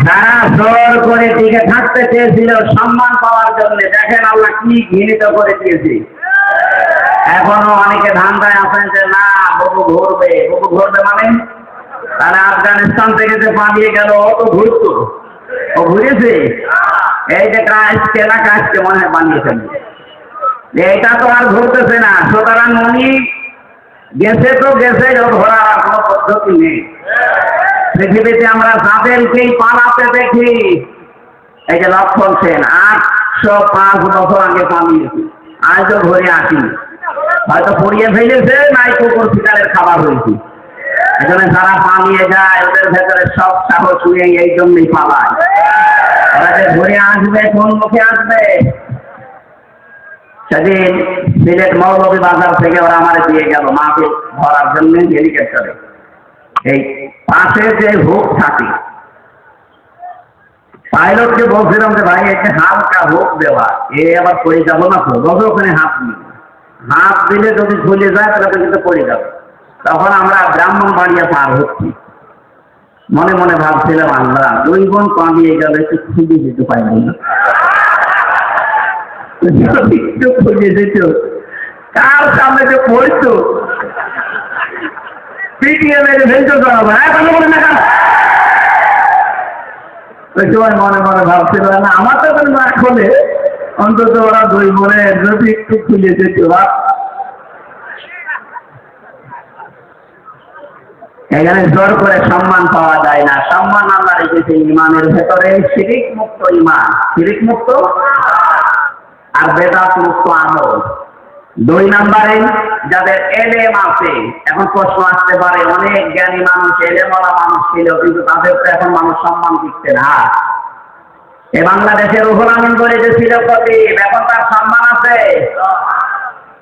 যারা জোর করে টিকে থাকতে চেয়েছিল সম্মান পাওয়ার জন্য, দেখেন আল্লাহ কি ঘৃণিত করে দিয়েছে। এখনো অনেকে ধান্দায় আছেন যে না বহু ঘুরবে, বহু ঘুরবে মানে তাহলে আফগানিস্তান থেকে যে পালিয়ে গেল ও তো ঘুরত, ও ঘুরেছে। এই যে ক্রাইস্ট এলাকা আজকে মনে হয় বানিয়েছেন, এইটা তো আর ঘুরতেছে না। সুতরাং উনি গেছে তো গেছে, ও ঘোরার আর কোনো পদ্ধতি নেই। পৃথিবীতে আমরা যাদেরকেই পালাতে দেখি, এই যে লক্ষণ সেন ৮০৫ বছর আগে পালিয়েছে, আজও ঘুরে আসি। হয়তো পড়িয়ে ফেলেছে, নাই কুকুর শিকারের খাবার হয়েছে। এখানে যারা পালিয়ে যায় ওদের ভেতরে সব সাহস নেই, এই জন্যই পালায়। ওরা যে ঘুরে আসবে, কোন মুখে আসবে? সেদিন সিলেট মৌলভীবাজার থেকে ওরা আমার দিয়ে গেল মাকে ধরার জন্য হেলিকপ্টারে। এই পাশে যে হুক থাকে, পাইলটকে বলছিলাম যে ভাই একটা হালকা হুক দেওয়া, এ আবার পড়ে যাবো না তো? বলছে ওখানে হাত দিই, হাত দিলে যদি ঝুলে যায় তাহলে কিন্তু পড়ে যাবে। তখন আমরা ব্রাহ্মণবাড়িয়া পার হচ্ছি, মনে মনে ভাবছিলাম আল্লাহ ২ বোন পালিয়ে গেল, একটু খুঁজে যেতে পাইনি না, একটু খুঁজে যেত, কার সামনে যে পড়তো পিটিয়ে মেরে ভেঙে করাবো। হ্যাঁ কথা বলে না কেন? ওই সময় মনে মনে ভাবছিল না আমার তো না খোলে, অন্তত ওরা ২ বোনের যদি একটু খুঁজে যেত। এখানে জোর করে সম্মান পাওয়া যায় না। সম্মান আল্লাহ রেখেছে ইমানের ভেতরে, শিরিক মুক্ত ইমান, শিরিক মুক্ত আর বেদাত মুক্ত আমল। ২ নম্বরে যাদের এলেম আছে। এখন প্রশ্ন আসতে পারে, অনেক জ্ঞানী মানুষ, এলেমওয়ালা মানুষ ছিল, কিন্তু তাদের তো এখন মানুষ সম্মান দিচ্ছে না। এ বাংলাদেশের রুহুল আমিন করে যে ছিল খতিব, এখন তার সম্মান আছে।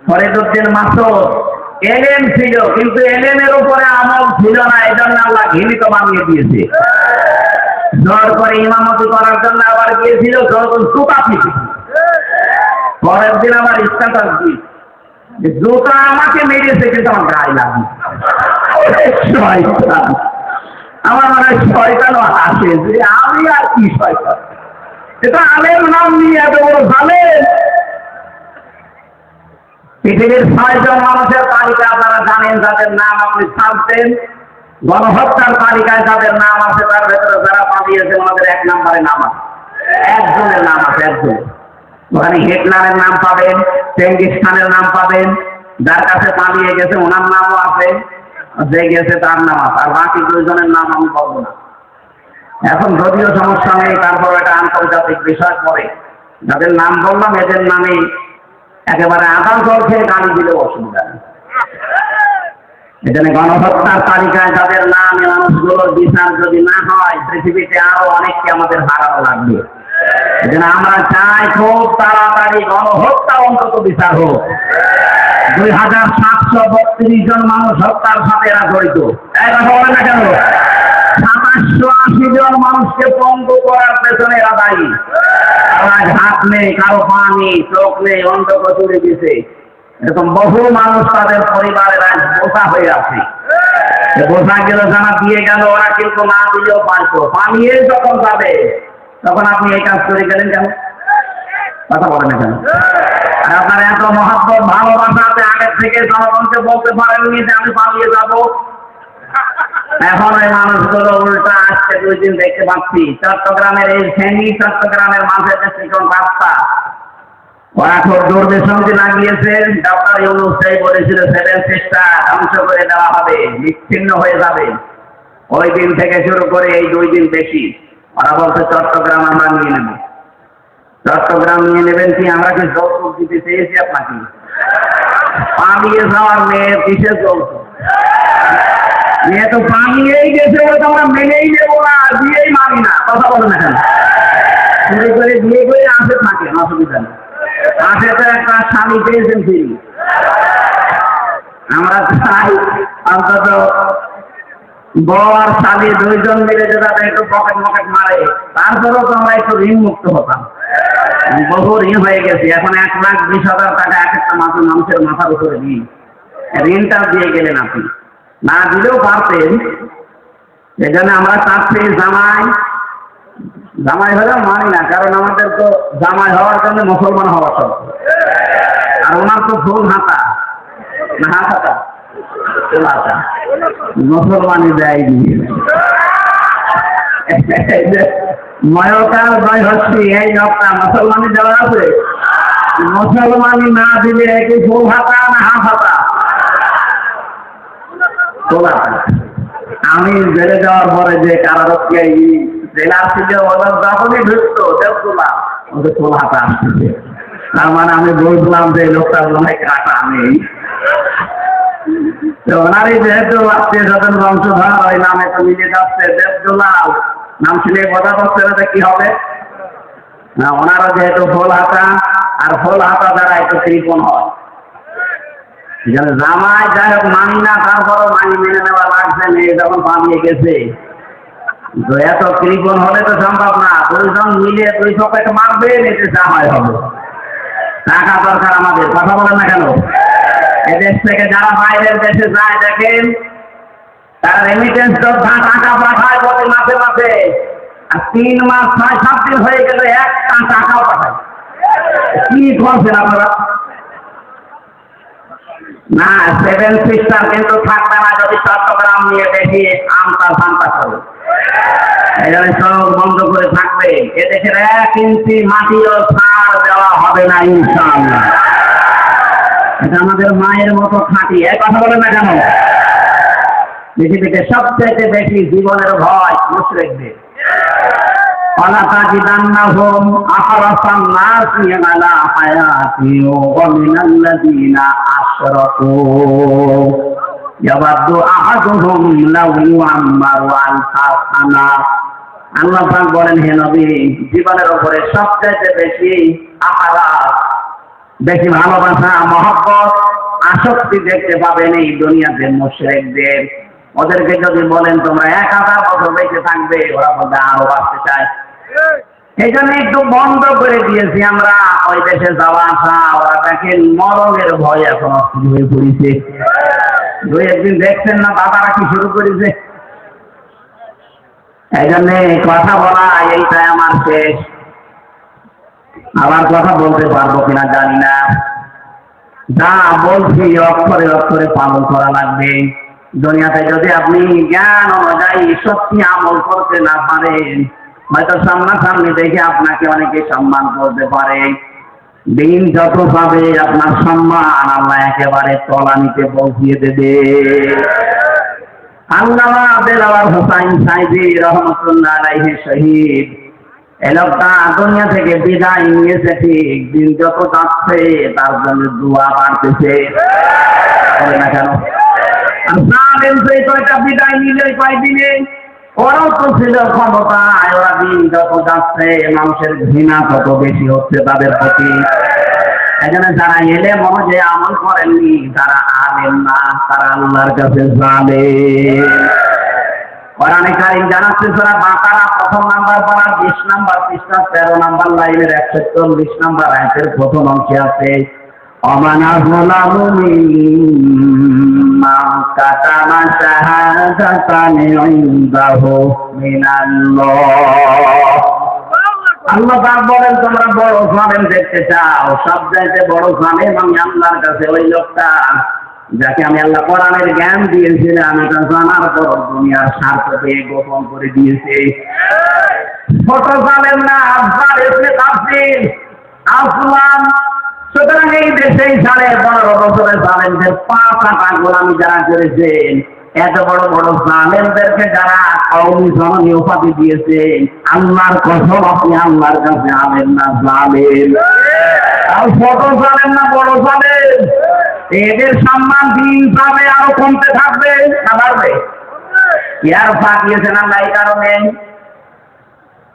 ফরিদউদ্দিন মাসুদ এলেম ছিল, কিন্তু এলেমের উপরে আমল ছিল না, এই জন্য আল্লাহ ঘৃণিত বানিয়ে দিয়েছে। জোর করে ইমামতি করার জন্য আবার গিয়েছিল, জোর করে জুতা পিটি। পরের দিন আবার স্ট্যাটাস দিই যে জুতা আমাকে মেরেছে, কিন্তু আমার গায়ে লাগে। আমার মনে হয় শয়তানও হাসে যে আমি আর কি শয়তান, এটা আলেম নাম নিয়ে এত বড় জালেম। পৃথিবীর ৬ জন মানুষের তালিকা আপনারা জানেন, যাদের নাম আপনি ছাড়তেন। গণহত্যার তালিকায় যাদের নাম আছে তার ভেতরে যারা পালিয়েছে ওনাদের ১ নম্বরে নাম আছে, একজনের নাম আছে, একজনের। ওখানে হিটলারের নাম পাবেন, চেঙ্গিস খানের নাম পাবেন, যার কাছে পালিয়ে গেছে ওনার নামও আছে, যে গেছে তার নাম আছে, আর বাকি ২ জনের নাম আমি বলবো না। এখন যদিও সমস্যা নেই, তারপর এটা আন্তর্জাতিক বিষয় পড়ে, যাদের নাম বললাম এদের নামে একেবারে আদাল জল খেয়ে গালি দিলেও অসুবিধা নেই। এখানে গণহত্যার তালিকায় যাদের নাম, এই মানুষগুলোর বিচার যদি না হয়, পৃথিবীতে আরো অনেককে আমাদের হারানো লাগবে। এজন্য আমরা চাই খুব তাড়াতাড়ি গণহত্যা অন্তত বিচার হোক। ২৭৩২ জন মানুষ হত্যার সাথে এরা জড়িত, এই কথা বলে না কেন? ২৭৮০ জন মানুষকে পঙ্গু করার পেছনে এরা দায়ী। কারো হাত নেই, কারো পা নেই, চোখ নেই, অন্ধ কচুরি দিছে। এরকম বহু মানুষ তাদের পরিবারের আজ বোঝা হয়ে আছে। বোঝা গেল যারা দিয়ে গেল, ওরা কিন্তু না দিলেও পারতো, পালিয়ে যখন যাবে তখন আপনি এই কাজ করে গেলেন কেন? কথা বলেন না কেন? আর আপনার এত মহব্বত ভালোবাসাতে আগের থেকে জনগণকে বলতে পারেননি যে আমি পালিয়ে যাব। এখন ওই মানুষগুলো উল্টা আসছে। ২ দিন দেখতে পাচ্ছি চট্টগ্রামের এই ফেনী চট্টগ্রামের মাঝে যে চিকন রাস্তা, ওরা খুব দুর্বিসন্ধি লাগিয়েছে। ডক্টর ইউনূস বলেছিল 7 সিস্টার ধ্বংস করে দেওয়া হবে, বিচ্ছিন্ন হয়ে যাবে। ওই দিন থেকে শুরু করে এই 2 দিন বেশি ওরা বলছে চট্টগ্রাম আমরা নিয়ে নেব। চট্টগ্রাম নিয়ে নেবেন কি? আমরা কি যৌতুক দিতে চেয়েছি আপনাকে? পালিয়ে যাওয়ার মেয়ে কিসের যৌতুক? মেয়ে তো পালিয়েই গেছে, ওটা আমরা মেনেই নেবো না, বিয়েই মানি না। কথা বলে না কেন? চুরি করে বিয়ে করে আসে থাকেন, অসুবিধা নেই। আসে তো একটা স্বামী পেয়েছেন তিনি। আমরা চাই অন্তত বউ আর স্বামী 2 জন মিলে যদি একটু পকেট মকেট মারে, তারপরেও তো আমরা একটু ঋণ মুক্ত হতাম। বহু ঋণ হয়ে গেছে। এখন ১,২০,০০০ টাকা এক একটা মানুষের মাথার উপরে ঋণ। ঋণটা দিয়ে গেলেন আপনি, না দিলেও পারতেন। এখানে আমরা চাচ্ছি জামাই হলেও মানি না, কারণ আমাদের তো জামাই হওয়ার জন্য মুসলমান হওয়া সব। আর ওনার তো ফুল হাতা না, হাতা ফুল হাতা, মুসলমানই দেয়নি। ময়কাল জয় হচ্ছি এই লোকটা মুসলমানই দেওয়া আছে। মুসলমানই না দিলে কি ফুল হাতা না হাফ হাতা? ফুল হাতা। আমি জেলে যাওয়ার পরে যে কারারক্ষী জেলার থেকে ওদের যখনই ঢুকতো দেখলাম ওদের ফুল হাতা আসতেছে, তার মানে আমি বুঝলাম যে লোকটার মনে কাটা নেই। ওনারই যেহেতু আত্মীয় স্বজন বংশধর, ওই নামে তো মিলে যাচ্ছে দেবদুলাল নাম শুনে কথা বলছে, না কি হবে? না, ওনারও যেহেতু ফুল হাতা, আর ফুল হাতা দ্বারা একটু কৃপণ হয়। জামাই যাই হোক মানি না, তারপরও মানি মেনে নেওয়া লাগছে। মেয়ে যখন পালিয়ে গেছে, তো এত কৃপণ হলে তো সম্ভব না। 2 জন মিলে 2 পকেট মারবে, এতে জামাই হবে। টাকা দরকার আমাদের, কথা বলেন না কেন? এদেশ থেকে যারা বাইরের দেশে যায় দেখেন, তারা রেমিটেন্স যোদ্ধা টাকা পাঠায় প্রতি মাসে মাসে, আর 3 মাস 6-7 দিন হয়ে গেলে একটা টাকাও পাঠায়। কি করছেন আপনারা? না, 7 সিস্টার কিন্তু থাকবে না যদি চট্টগ্রাম নিয়ে দেখি আমতা ফান্তা করে। এখানে সব বন্ধ করে থাকবে। এদেশের 1 ইঞ্চি মাটিও ছাড় দেওয়া হবে না ইনশাআল্লাহ। এটা আমাদের মায়ের মতো খাঁটি। এই কথা বলেন না কেন? পৃথিবীতে সবচেয়ে বেশি জীবনের ভয় মুশরিকদের। وَلَتَجِدَنَّهُمْ أَحْرَصَ النَّاسِ عَلَى حَيَاةٍ وَمِنَ الَّذِينَ أَشْرَكُوا يَوَدُّ أَحَدُهُمْ لَوْ يُعَمَّرُ أَلْفَ سَنَةٍ আল্লাহ পাক বলেন, হে নবী, জীবনের উপরে সবচেয়ে বেশি আহারাত, বেশি ভালোবাসা, মহব্বত, আসক্তি দেখতে পাবেন এই দুনিয়াতে মুশরিকদের। ওদেরকে যদি বলেন তোমরা 1000 বছর বেঁচে থাকবে, ওরা বলবে আরো বাঁচতে চায়। এই জন্য একটু বন্ধ করে দিয়েছি আমরা ওই দেশে যাওয়া আসা। ওরা দেখেন মরণের ভয় এখন অস্থির হয়ে পড়েছে। 2-1 দিন দেখছেন না বাবারা কি শুরু করেছে। এই জন্য কথা বলা এইটাই আমার শেষ। আবার কথা বলতে পারবো কিনা জানি না। যা বলছি অক্ষরে অক্ষরে পালন করা লাগবে। দুনিয়াতে যদি আপনি জ্ঞান অনুযায়ী সত্যি আমল করতে না পারেন, হয়তো সামনাসামনি দেখে আপনাকে অনেকে সম্মান করতে পারে। দিন যত পাবে আপনার সম্মান আল্লাহ একেবারে তলানিতে পৌঁছিয়ে দেবে। আল্লামা দেলাওয়ার হোসাইন সাইদি রহমতুল্লাহ আলাইহি শহীদ, এই লোকটা দুনিয়া থেকে বিদায় নিয়েছে, ঠিক দিন যত যাচ্ছে তার জন্য দোয়া বাড়তেছে। না কেন? কয়টা বিদায় নিলে কয়দিনে, ওরাও তো ছিল ক্ষমতায়। ওরা দিন যত যাচ্ছে মানুষের ঘৃণা তত বেশি হচ্ছে তাদের প্রতি। এখানে যারা এলে মনে আমল করেননি, তারা আলেম না, তারা আল্লাহর কাছে জালেম। কোরআনে কারীম জানাচ্ছে সূরা বাকারা 1 নাম্বার পারা 20 নাম্বার পৃষ্ঠা 13 নাম্বার লাইনের 140 নাম্বার আয়াতের প্রথম অংশে আছে, ওমান আযলামু মিম্মান কাতামা শাহাদাতান ইনদাহু মিনাল্লাহ। আল্লাহ পাক বলেন, তোমরা বড় জালেম দেখতে চাও, সবচাইতে বড় জালেম আমি আল্লাহর কাছে ওই লোকটা যাকে আমি আল্লাহ কোরআনের জ্ঞান দিয়েছিলাম, এটা জানার পর দুনিয়ার স্বার্থে গোপন করে দিয়েছে। ছোট জালেম না, আফজাল ইবনে কাসিম আসলাম। সুতরাং এই দেশেই 15.5 বছরে জালেমদের 5 গোলামি যারা করেছেন, এত বড় বড় জালেমদেরকে যারা কওমি জননী উপাধি দিয়েছে, আল্লাহর কসম আপনি আল্লাহর কাছে আলেম না জালেম। আর ছোট জালেম না বড় জালেম, এদের সম্মান দিন পাবে আরো কমতে থাকবে না বাড়বে? ইয়ার ফাঁকিয়েছেন আল্লাহ এই কারণে।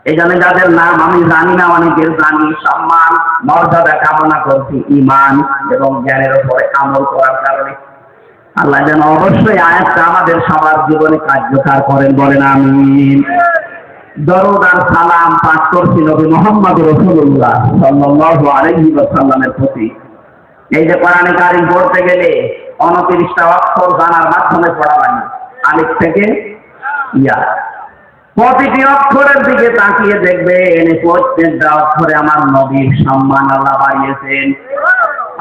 এই জন্য যাদের নাম আমি জানি না, অনেকের জানি, সম্মান মর্যাদা কামনা করছি ঈমান এবং জ্ঞানের উপরে আমল করার কারণে। আল্লাহ যেন অবশ্যই আয়াতটা আমাদের সবার জীবনে কার্যকর করেন, বলেন আমিন। দরুদ আর সালাম পাঠ করছি নবী মুহাম্মদ রাসূলুল্লাহ সাল্লাল্লাহু আলাইহি ওয়াসাল্লামের প্রতি। এই যে কোরআনে কারীম পড়তে গেলে 29টা অক্ষর জানার মাধ্যমে পড়া লাগে, আলিফ থেকে ইয়া। প্রতিটি অক্ষরের দিকে তাকিয়ে দেখবেন, প্রত্যেকটা অক্ষরে আমার নবীর সম্মান আল্লাহ বাড়িয়েছেন।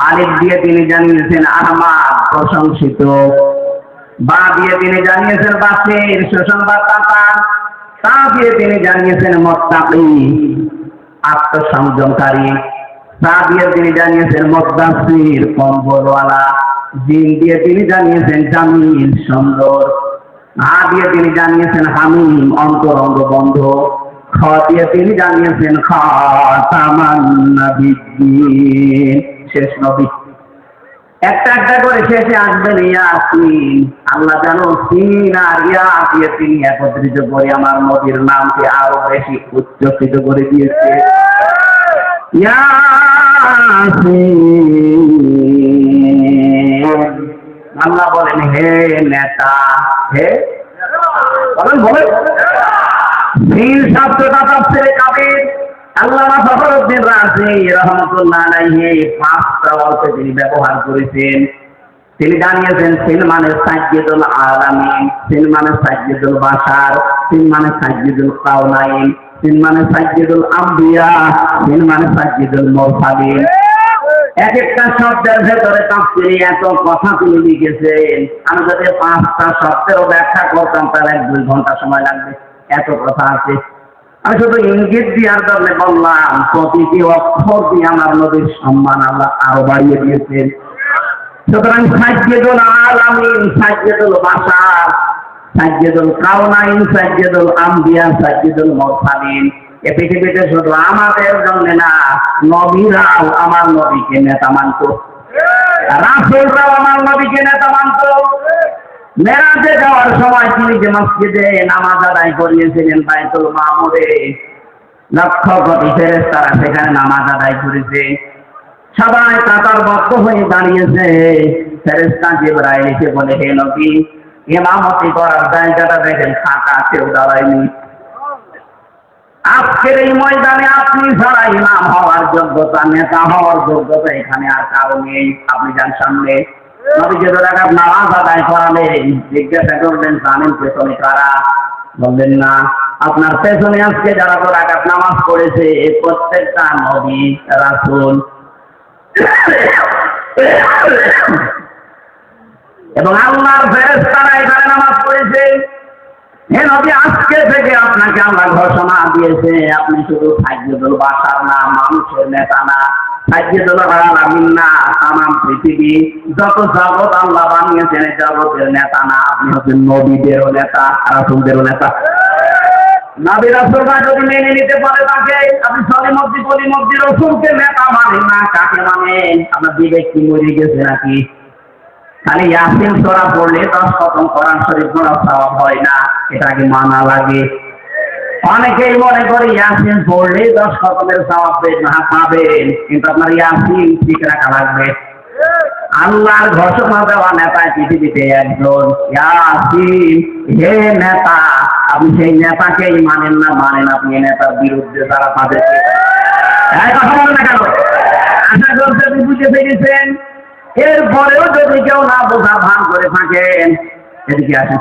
আলিফ দিয়ে তিনি জানিয়েছেন আহমদ, প্রশংসিত। বা দিয়ে তিনি জানিয়েছেন বাসির, সুসংবাদদাতা। তা দিয়ে তিনি জানিয়েছেন মুত্তাকি, আত্মসংযমকারী। তা দিয়ে তিনি জানিয়েছেন মুদাসসির, কম্বলওয়ালা। জিন দিয়ে তিনি জানিয়েছেন জামিল, সুন্দর। হা দিয়ে তিনি জানিয়েছেন হামিম, অন্তরঙ্গ বন্ধ। খ দিয়ে তিনি জানিয়েছেন খাতামান নবিয়্যিন, শেষ নবী। একটা একটা করে শেষে আসবেন ইয়াসিন। আল্লাহ জানো সিন আর ইয়া দিয়ে তিনি একত্রিত করে আমার নবীর নামকে আরো বেশি উচ্চকিত করে দিয়েছে। ইয়াসিন, আল্লাহ বলেন হে নেতা, হে বলেন বলেন। সিন শব্দটা তাফসীরে কাবীর আল্লামা ফখরুদ্দীন রাজি রহমাতুল্লাহ আলাইহি 5টা অর্থে তিনি ব্যবহার করেছেন। তিনি জানিয়েছেন সিন মানে সাইয়্যিদুল আলামিন, সিন মানে সাইয়্যিদুল বাশার, সিন মানে সাইয়্যিদুল কাওনাইন, সিন মানে সাইয়্যিদুল আম্বিয়া, সিন মানে সাইয়্যিদুল মুরসালিন। এক একটা শব্দের ভেতরে তাফসীরে এত কথা তিনি লিখেছেন, আমি যদি 5টা শব্দেরও ব্যাখ্যা করতাম তাহলে 2 ঘন্টা সময় লাগবে, এত কথা আছে। আমি শুধু ইঙ্গিত দেওয়ার জন্য বললাম, প্রতিটি অক্ষর দিয়ে আমার নবীর সম্মান আল্লাহ আরো বাড়িয়ে দিয়েছেন। সুতরাং সাইয়্যিদুল আলামিন, সাইয়্যিদুল বাশার, সাইয়্যিদুল কাওনাইন, সাইয়্যিদুল আম্বিয়া, সাইয়্যিদুল মুরসালিন। এ পৃথিবীতে শুধু আমাদের জন্য না, নবীরাও আমার নবীকে নেতা মানত, রাসূলরাও আমার নবীকে নেতা মানত। মেরাজে যাওয়ার সময় তিনি যে মসজিদে নামাজ আদায় করিয়েছিলেন বাইতুল মামুরে, লক্ষ কোটি ফেরেশতারা সেখানে নামাজ আদায় করেছে। সবাই কাতারবদ্ধ হয়ে দাঁড়িয়েছে। ফেরেশতা জিবরাইল এসে বলে, হে নবী, ইমামতি করার জায়গাটা দেখেন ফাঁকা, কেউ দাঁড়ায়নি। আজকের এই ময়দানে আপনি ছাড়া ইমাম হওয়ার যোগ্যতা, নেতা হওয়ার যোগ্যতা এখানে আর কারো নেই। আপনি যান সামনে। নবীজি রাকাত নামাজ আদায় করালেন। জিজ্ঞাসা করলেন, জানেন পেছনে কারা? বললেন না। আপনার পেছনে আজকে যারা রাকাত নামাজ পড়েছে প্রত্যেকটা নবী রাসূল এবং আল্লাহর ফেরেশতারা এখানে নামাজ পড়েছে। হে নবী, আজকে থেকে আপনাকে আল্লাহ ঘোষণা দিয়েছে, আপনি শুধু সাইয়্যিদুল বাশার না, মানুষের নেতা না, সাইয়্যিদুল আলামিন না, তামাম পৃথিবী যত জগৎ আল্লাহ বানিয়েছেন এই জগতের নেতা না, আপনি হচ্ছেন নবীদেরও নেতা, রাসূলদেরও নেতা। নবী রাসূলরা যদি মেনে নিতে পারে তাকে, আপনি সলিমদ্দি রাসূলকে নেতা মানেন না, কাকে মানেন? আপনার বিবেক কি মরে গেছে নাকি? খালি ইয়াসিন সূরা পড়লে 10 খতম কোরআন শরীফ পড়া সওয়াব হয় না, এটাকে মানা লাগে। অনেকেই মনে করে ইয়াসিন পড়লে 10 খতমের সওয়াব পাবেন, কিন্তু আপনার ইয়াসিন ঠিক রাখা লাগবে। আল্লাহর ঘোষণা দেওয়া নেতা পৃথিবীতে একজন, ইয়াসিন। হে নেতা, আপনি সেই নেতাকেই মানেন না, মানেন আপনি নেতার বিরুদ্ধে যারা তাদেরকে। কথা বলেন না কেন? আশা করছি আপনি বুঝে পেরেছেন। এরপরেও যদি কেউ না বোঝা ভান করে থাকেন, এদিকে আসেন,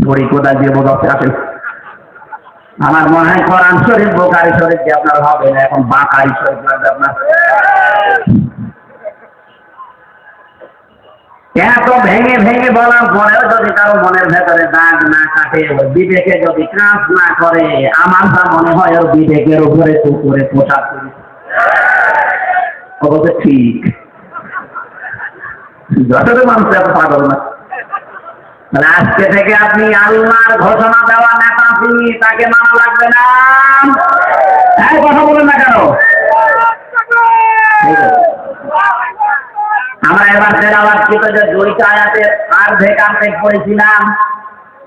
ছড়ি কোদাল দিয়ে বোঝাতে আসেন। আমার মনে হয় কোরআন শরীফ বুখারী শরীফ দিয়ে আপনার হবে না, এখন বাকারি শরীফ লাগবে আপনার। এত ভেঙে ভেঙে বলার পরেও যদি কারো মনের ভেতরে দাগ না কাটে, বিবেকে যদি কাজ না করে, আমার যা মনে হয় ওর বিবেকের উপরে কুকুরে পোশাক করি। অবশ্য ঠিক, যতটা মানুষ এত পাগল না। তাহলে আজকে থেকে আপনি আল্লাহর ঘোষণা দেওয়া নেতা, তিনি তাকে মানা লাগবে না। কথা বলেন না কেন? আমরা এবার তেলাওয়াতকৃত যে 2টা আয়াতের অর্ধেক পড়েছিলাম।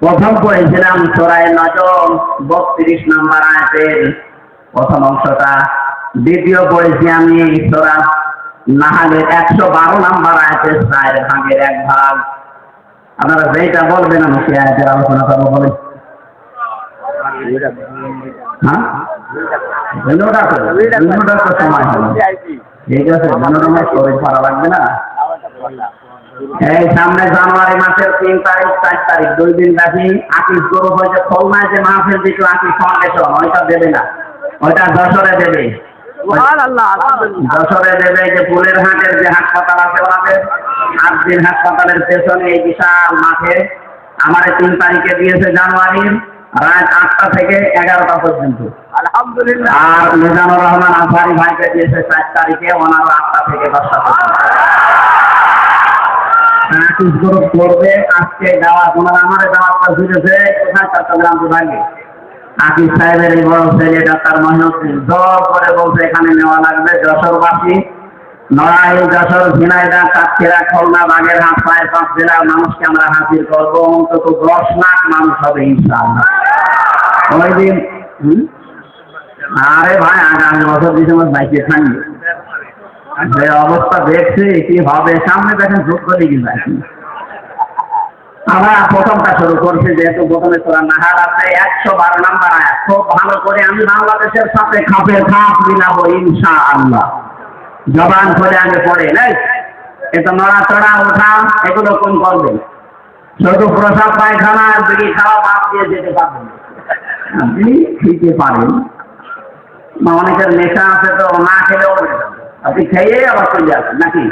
প্রথম পড়েছিলাম সূরা নজম 32 নম্বর আয়াতের প্রথম অংশটা। দ্বিতীয় পড়েছি আমি সূরা নাহলের 112 নম্বর আয়াতের 4 ভাগের 1 ভাগ। আপনারা যেটা বলবেন আমি সেই আয়াতের আলোচনা করবো। বলেন হ্যাঁ, ধন্যবাদ। সময় হবে, ঠিক আছে, ধন্যবাদ। শরীর ভালো লাগবে না। এই সামনে জানুয়ারি মাসের 3 তারিখ 4 তারিখ 2 দিন ব্যাপী আকিস গ্রুপ হয়েছে খুলনায় যে মাহফিল দিল আকিস ফাউন্ডেশন, ওইটা দেবে না, ওইটা যশোরে দেবে। যশোরে দেবে যে ফুলের হাটের যে হাসপাতাল আছে, ওনাদের 8 দিন হাসপাতালের পেছনে এই বিশাল মাঠে আমার 3 তারিখে দিয়েছে জানুয়ারির রাত 8টা থেকে 11টা পর্যন্ত। আলহামদুলিল্লাহ। আর মিজানুর রহমান আনসারী ভাইকে দিয়েছে 4 তারিখে, ওনার 8টা থেকে 10টা পর্যন্ত। আকিস গ্রুপ করবে আজকে দাওয়াত, ওনারা আমার দাওয়াতটা দিয়েছে কোথায়? চট্টগ্রাম বিভাগে। আকিস সাহেবের এই বড় ছেলে ডাক্তার মহিউদ্দিন জোর করে বলছে এখানে নেওয়া লাগবে। যশোরবাসী, নড়াইল, যশোর, ঝিনাইদহ, সাতক্ষীরা, খুলনা, বাগেরহাট, 5 জেলার মানুষকে আমরা হাজির করবো। অন্তত 10 লাখ মানুষ হবে ইনশাআল্লাহ ওই দিন। আরে ভাই, আগামী বছর ডিসেম্বর 22 থাকবে। যে অবস্থা দেখছি কি হবে সামনে, দেখেন যোগ্য দিকে যায়। আমরা প্রথমটা শুরু করছি, যেহেতু প্রথমে সূরা নাহাল আছে 112 নম্বর আয়াত। খুব ভালো করে আমি বাংলাদেশের সাথে খাপের খাপ মিলাবো ইনশাআল্লাহ। জবান করে আগে পড়ে নাই, এটা নড়াচড়া ওঠা এগুলো কোন করবেন? শুধু প্রসাদ পায়খানা আর বিড়ি খাওয়া বাদ দিয়ে যেতে পারবেন, আপনি খেতে পারেন। অনেকের নেশা আছে, তো না খেলেও আপনি খেয়ে আবার চলে আসেন নাকি?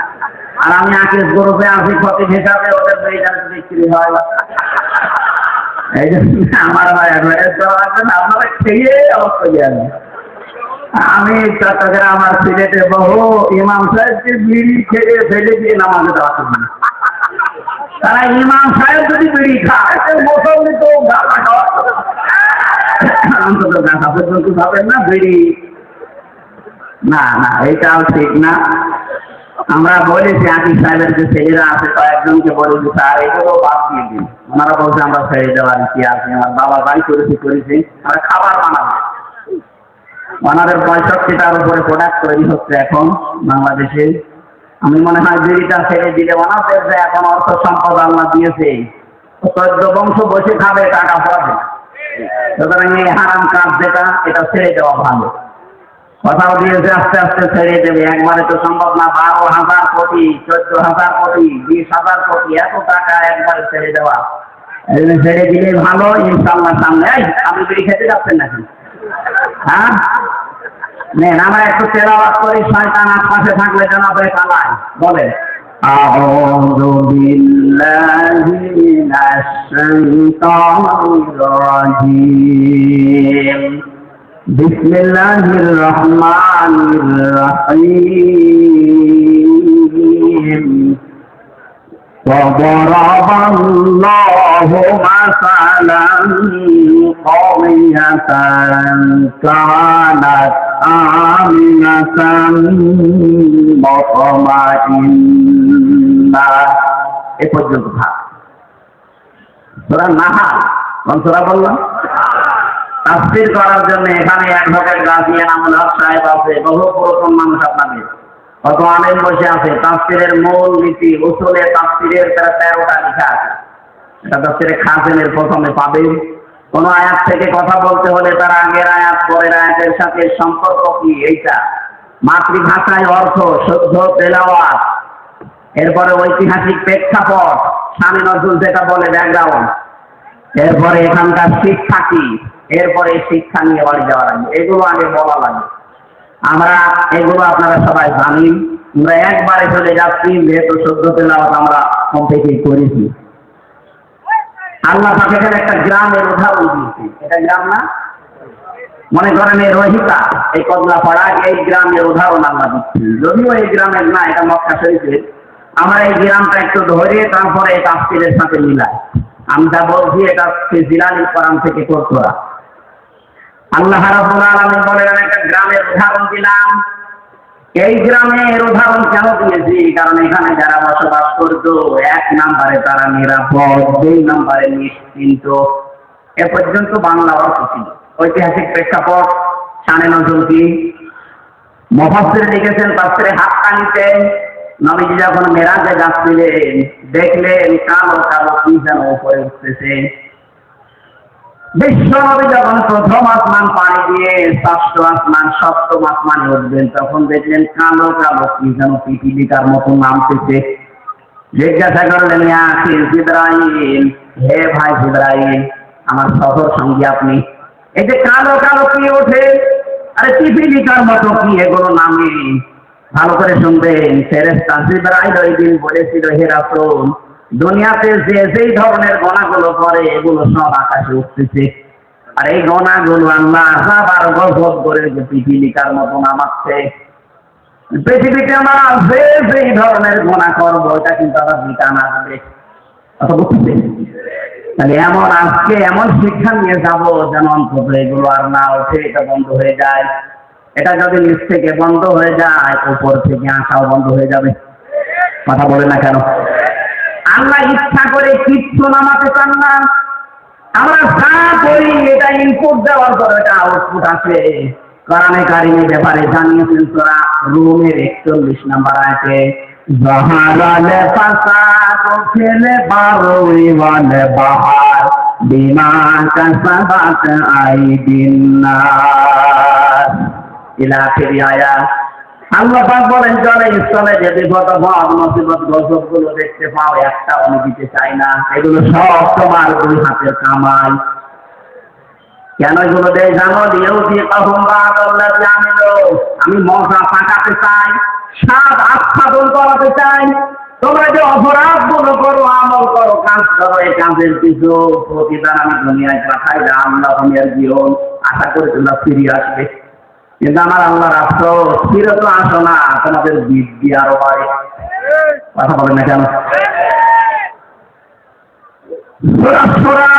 আর আমি আকিস গ্রুপে আছি খতিব হিসাবে, ওদের বিক্রি হয়। এই জন্য আমার ভাই অ্যাডভার্টাইজ করা লাগবে না, আপনারা খেয়ে আবার চলে আসবেন। আমি চট্টগ্রাম আমার সিলেটে বহু ইমাম সাহেবকে বিড়ি খেয়ে ফেলে দিয়ে নামাজে দেওয়া করবেন। তারা ইমাম সাহেব যদি বিড়ি খায়, মুসল্লি তো গাঁজা খাওয়া, অন্তত গাঁজা পর্যন্ত খাবেন না, বিড়ি না, না, এটাও ঠিক না। আমরা বলেছি আকিব সাহেবের যে ছেলেরা আছে কয়েকজনকে বলেছি স্যার এগুলো বাদ দিয়ে দিন। ওনারা বলছে আমরা ছেড়ে দেওয়ার কি আছে, আমার বাবা বাড়ি করেছি আমরা খাবার বানাবো। ওনাদের 65টার উপরে প্রোডাক্ট তৈরি হচ্ছে এখন বাংলাদেশে। আমি মনে হয় বিড়িটা ছেড়ে দিলে ওনাদের যে এখন অর্থ সম্পদ আল্লাহ দিয়েছে 14 বংশ বসে খাবে, টাকা পাবে। সুতরাং এই হারাম কাজ যেটা এটা ছেড়ে দেওয়া ভালো। কথাও দিয়েছে আস্তে আস্তে ছেড়ে দেবে, একবারে তো সম্ভব না। 12,000 কোটি, 14,000 কোটি, 20,000 কোটি এত টাকা একবারে ছেড়ে দেওয়া, ছেড়ে দিলে ভালো। ইনশাল্লাহ সামনে আপনি বিড়ি খেতে যাচ্ছেন নাকি? হ্যাঁ নেন আমরা একটু তেলাওয়াত করি, শয়তান আশপাশে থাকলে যেন আপনি পালায়। বলেন আউযু বিল্লাহি মিনাশ শাইতানির রাজীম বিসমিল্লাহির রহমানির রহিম وضرب الله مثلا قرية كانت آمنة مطمئنة এ পর্যন্ত থাক। সূরা নাহাল কোন সূরা বললাম? তাফসীর করার জন্য এখানে অ্যাডভোকেট গাজী এনামুল হক সাহেব আছে, বহু পুরাতন মানুষ আপনাদের কত আলেম বসে আছে। তাফসীরের মূল নীতি উসুলে তাফসীরের 13টা লেখা আছে। এটা তাফসীরে খাজেনের প্রথমে পাবেন। কোন আয়াত থেকে কথা বলতে হলে তার আগের আয়াত পরের আয়াতের সাথে সম্পর্ক কি, এইটা মাতৃভাষায় অর্থ, শুদ্ধ তেলাওয়াত, এরপরে ঐতিহাসিক প্রেক্ষাপট, শানে নজরুল যেটা বলে ব্যাকগ্রাউন্ড, এরপরে এখানকার শিক্ষা কি, এরপরে শিক্ষা নিয়ে বাড়ি যাওয়া লাগে, এগুলো আগে বলা লাগে। আমরা এগুলো আপনারা সবাই জানি। আমরা একবারে চলে যাচ্ছি, যেহেতু শুদ্ধ তেলাওয়াত আমরা কমপ্লিট করেছি। আল্লাহ পাক এখানে একটা গ্রামের উদাহরণ দিয়েছে। এটা গ্রাম না, মনে করেন এই রহিতা, এই কদলাপাড়া, এই গ্রামের উদাহরণ আল্লাহ দিচ্ছি। যদিও এই গ্রামের না, এটা মক্কা শরীফের। আমরা এই গ্রামটা একটু ধরে তারপরে এই তাফসীরের সাথে মিলাই। আমি যা বলছি এটা জিলানীর কোরআন থেকে করতোরা। আল্লাহ রাব্বুল আলামিন বলেন একটা গ্রামের উদাহরণ দিলাম। এই গ্রামের উদাহরণ কেন দিয়েছি? কারণ এখানে যারা বসবাস করতো 1 নম্বরে তারা নিরাপদ, 2 নম্বরে নিশ্চিন্ত। এ পর্যন্ত বাংলা অর্থ ছিল। ঐতিহাসিক প্রেক্ষাপট, শানে নজরুল কি, মুফাসসির লিখেছেন তাফসীরে হাক্কানীতে নবীজি যখন মেরাজে যাচ্ছিলেন দেখলেন কালো কালো কি যেন উপরে উঠতেছে। বিশ্বনবী যখন প্রথম আসমান পাড়ি দিয়ে ষষ্ঠ আসমান, সপ্তম আসমানে উঠবেন তখন দেখলেন কালো কালো কি যেন পিপিলিকার মতো নামতেছে। জিজ্ঞাসা করলেন ইয়া আখি জিবরাইল, হে ভাই জিবরাইল, আমার সফর সঙ্গী আপনি, এই যে কালো কালো কি ওঠে, আরে পিপিলিকার মতো কি এগুলো নামে? ভালো করে শুনবেন, ফেরেশতা জিবরাইল ওই দিন বলেছিল হে রাসূল, দুনিয়াতে যে যেই ধরনের গোনাগুলো করে এগুলো সব আকাশে উঠতেছে, আর এই গোনাগুলো আল্লাহ আবার গজব করে যে পিপিলিকার মতো নামাচ্ছে। পৃথিবীতে আমরা যে যেই ধরনের গোনা করবো এটা কিন্তু আবার রিটার্ন আসবে। কথা বুঝতে? তাহলে এমন আজকে এমন শিক্ষা নিয়ে যাবো যেন অন্তত এগুলো আর না ওঠে, এটা বন্ধ হয়ে যায়। এটা যদি নিচ থেকে বন্ধ হয়ে যায়, উপর থেকে আসাও বন্ধ হয়ে যাবে। কথা বলে না কেন? আল্লাহ ইচ্ছা করে কিচ্ছু নামাতে চান না। আমরা যা করি এটা ইনপুট দেওয়ার পর এটা আউটপুট আসে। কোরআনে কারিমের ব্যাপারে জানিয়েছেন সূরা রুমের 41 নম্বর আয়াতে, যাহারাল ফাসাদু ফিল বাররি ওয়াল বাহর বিমা কাসাবাত আইদিন নাস। ইলা আখির আয়াত। আল্লাহ পাক বলেন জলে স্থলে যে বিপদ আপদ মুসিবত গজব গুলো দেখতে পাও একটা আমি দিতে চাই না, এগুলো সব তোমার 2 হাতের কামাই। কেন এগুলো দেয় জানো? দিয়েও দিয়ে তখন আল্লাহ জানিল আমি মজা পাকাতে চাই, স্বাদ আস্বাদন করাতে চাই। তোমরা যে অপরাধ গুলো করো, আমল করো, কাজ করো, এই কাজের কিছু প্রতিদান আমি দুনিয়ায় রাখাই যা আল্লাহ দুনিয়ার জীবন। আশা করি তোমরা ফিরে আসবে। কিন্তু আমার আল্লাহ রাষ্ট্র ফিরে তো আসো না, তোমাদের বৃদ্ধি আরো বাড়ে। কথা বলেন না কেন? সূরা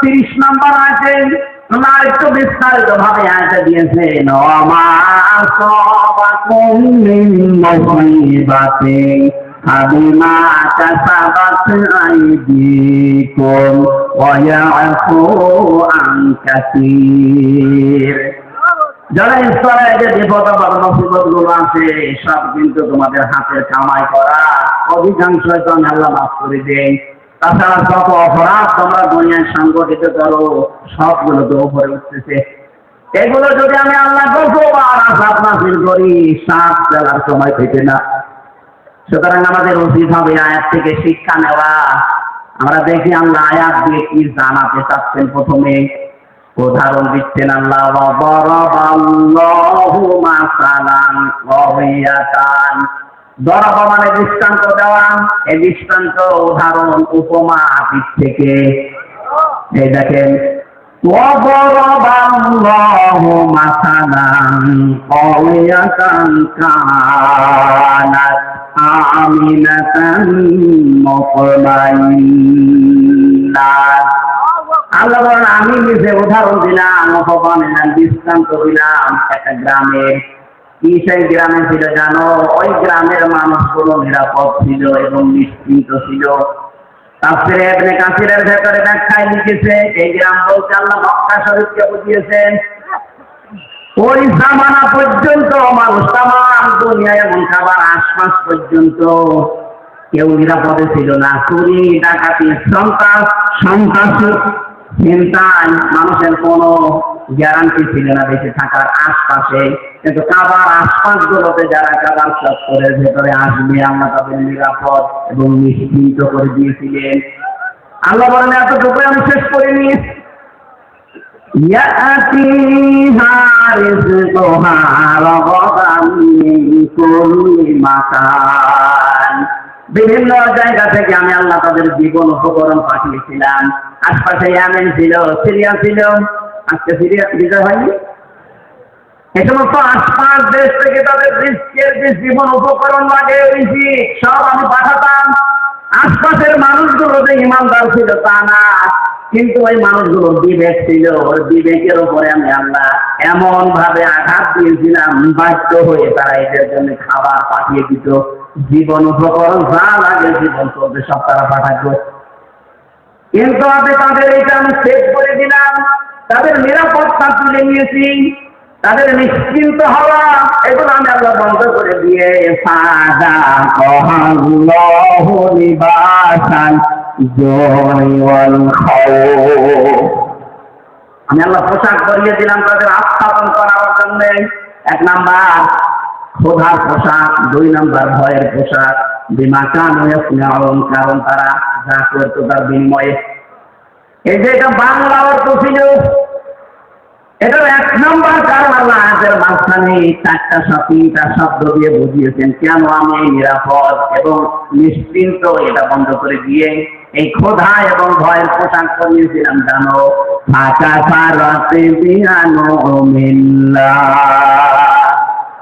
30 নম্বর আয়াতে না একটু বিস্তারিত ভাবে আয়াতে দিয়েছেন ওমা আসাবাকুম মিন মুসিবাতিন ফাবিমা কাসাবাত আইদিকুম ওয়া ইয়াফু আন কাসীর। যারা ঈশ্বরে যে বিপদ বা মুসিবত গুলো আছে সব কিন্তু তোমাদের হাতের কামাই করা, অধিকাংশ তো আমি আল্লাহ মাফ করে দেই। তাছাড়া যত অপরাধ তোমরা দুনিয়ায় সংগঠিত করো সবগুলো তো উপরে উঠতেছে। এগুলো যদি আমি আল্লাহ কতবার আযাব নাযিল করি শ্বাস ফেলার সময় পেতে না। সুতরাং আমাদের উচিত হবে আয়াত থেকে শিক্ষা নেওয়া। আমরা দেখি আল্লাহ আয়াত দিয়ে কি জানাতে চাচ্ছেন। প্রথমে উদাহরণ দিচ্ছেন আল্লাহ ওয়ারাবাল্লাহু মাসালান কারিয়াতান। দরাবা মানে দৃষ্টান্ত দেওয়া, এই দৃষ্টান্ত উদাহরণ উপমা দিক থেকে। এই দেখেন ওয়ারাবাল্লাহু মাসালান কারিয়াতান কানাত আমিনাতান মুতমাইন্নাহ। আল্লাহ বলেন আমি নিজে উদাহরণ দিলাম, অপমান দৃষ্টান্ত দিলাম একটা গ্রামের। কি সেই গ্রামে ছিল জানো? ওই গ্রামের মানুষগুলো নিরাপদ ছিল এবং নিশ্চিন্ত ছিল। তাফসীরে ইবনে কাসিরের ভেতরে ব্যাখ্যায় লিখেছে এই গ্রাম বলতে আল্লাহ মক্কা শরীফকে বুঝিয়েছেন। ওই জামানা পর্যন্ত মানুষ তামাম দুনিয়ায় এমন খাবার আশপাশ পর্যন্ত কেউ নিরাপদে ছিল না। চুরি ডাকাতি সন্ত্রাস চিন্তায় মানুষের কোনো গ্যারান্টি ছিল না বেঁচে থাকার আশপাশে। কিন্তু কাবার আশপাশ গুলোতে যারা কাবার চত্বরের ভেতরে আসবে আল্লাহ তাদের নিরাপদ এবং নিশ্চিন্ত করে দিয়েছিলেন। আল্লাহ বলেন এতটুকু আমি শেষ করিনি। ইয়াতিহা রিজকুহা রাগাদান মিন কুল্লি মাকান। বিভিন্ন জায়গা থেকে আমি আল্লাহ তাদের জীবন উপকরণ পাঠিয়েছিলাম। আশপাশে ইয়ামেন ছিল, সিরিয়া ছিল। আজকে সিরিয়া বিজয় হয়নি। এই সমস্ত আশপাশ দেশ থেকে তাদের রিস্কের যে জীবন উপকরণ লাগে সব আমি পাঠাতাম। আশপাশের মানুষগুলো যে ইমানদার ছিল তা না, কিন্তু ওই মানুষগুলোর বিবেক ছিল। ওর বিবেকের উপরে আমি আল্লাহ এমন ভাবে আঘাত দিয়েছিলাম, বাধ্য হয়ে তারা এদের জন্য খাবার পাঠিয়ে দিত। জীবন উপকরণ যা লাগে জীবন চলতে সব তারা পাঠাতো। কিন্তু আমি তাদের এইটা আমি সেভ করে দিলাম, তাদের নিরাপত্তা তুলে নিয়েছি, তাদের নিশ্চিন্ত হওয়া এগুলো আমি আল্লাহ বন্ধ করে দিয়ে আমি আল্লাহ পোশাক করিয়ে দিলাম তাদের আস্থাপন করার জন্য। 1 নাম্বার ক্ষুধার পোশাক, 2 নাম্বার ভয়ের পোশাক। বিমা কানু ইয়াসনাউন, কারণ তারা যা করতো তার বিনিময়ে। এই যে এটা বাংলা অর্থ ছিল, এটার 1 নাম্বার কারণ আল্লাহ আয়াতের মাঝখানে 4টা 3টা শব্দ দিয়ে বুঝিয়েছেন কেন আমি নিরাপদ এবং নিশ্চিন্ত। এটা বন্ধ করে দিয়ে এই ক্ষুধা এবং ভয়ের পোশাক করিয়েছিলাম জানো।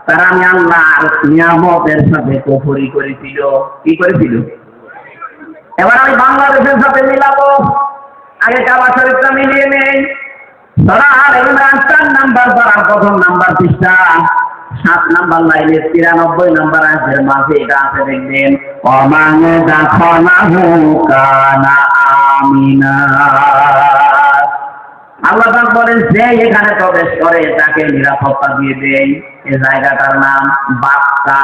তারা আমি আল্লাহর নিয়ামতের সাথে কুফরি করেছিল। কি করেছিল? এবার আমি বাংলাদেশের সাথে মিলাবো। আগে কাবা শরীফটা মিলিয়ে নেই। সূরা আল ইমরান 4 নাম্বার পারা 1ম নাম্বার পৃষ্ঠা 7 নাম্বার লাইনে 93 নাম্বার আয়াতের মাঝে এটা আছে দেখবেন ওমান দাখালাহু কানা আমিনা। আল্লাহ পাক বলেন যে এখানে প্রবেশ করে তাকে নিরাপত্তা দিয়ে দেন। এই জায়গাটার নাম বাক্কা।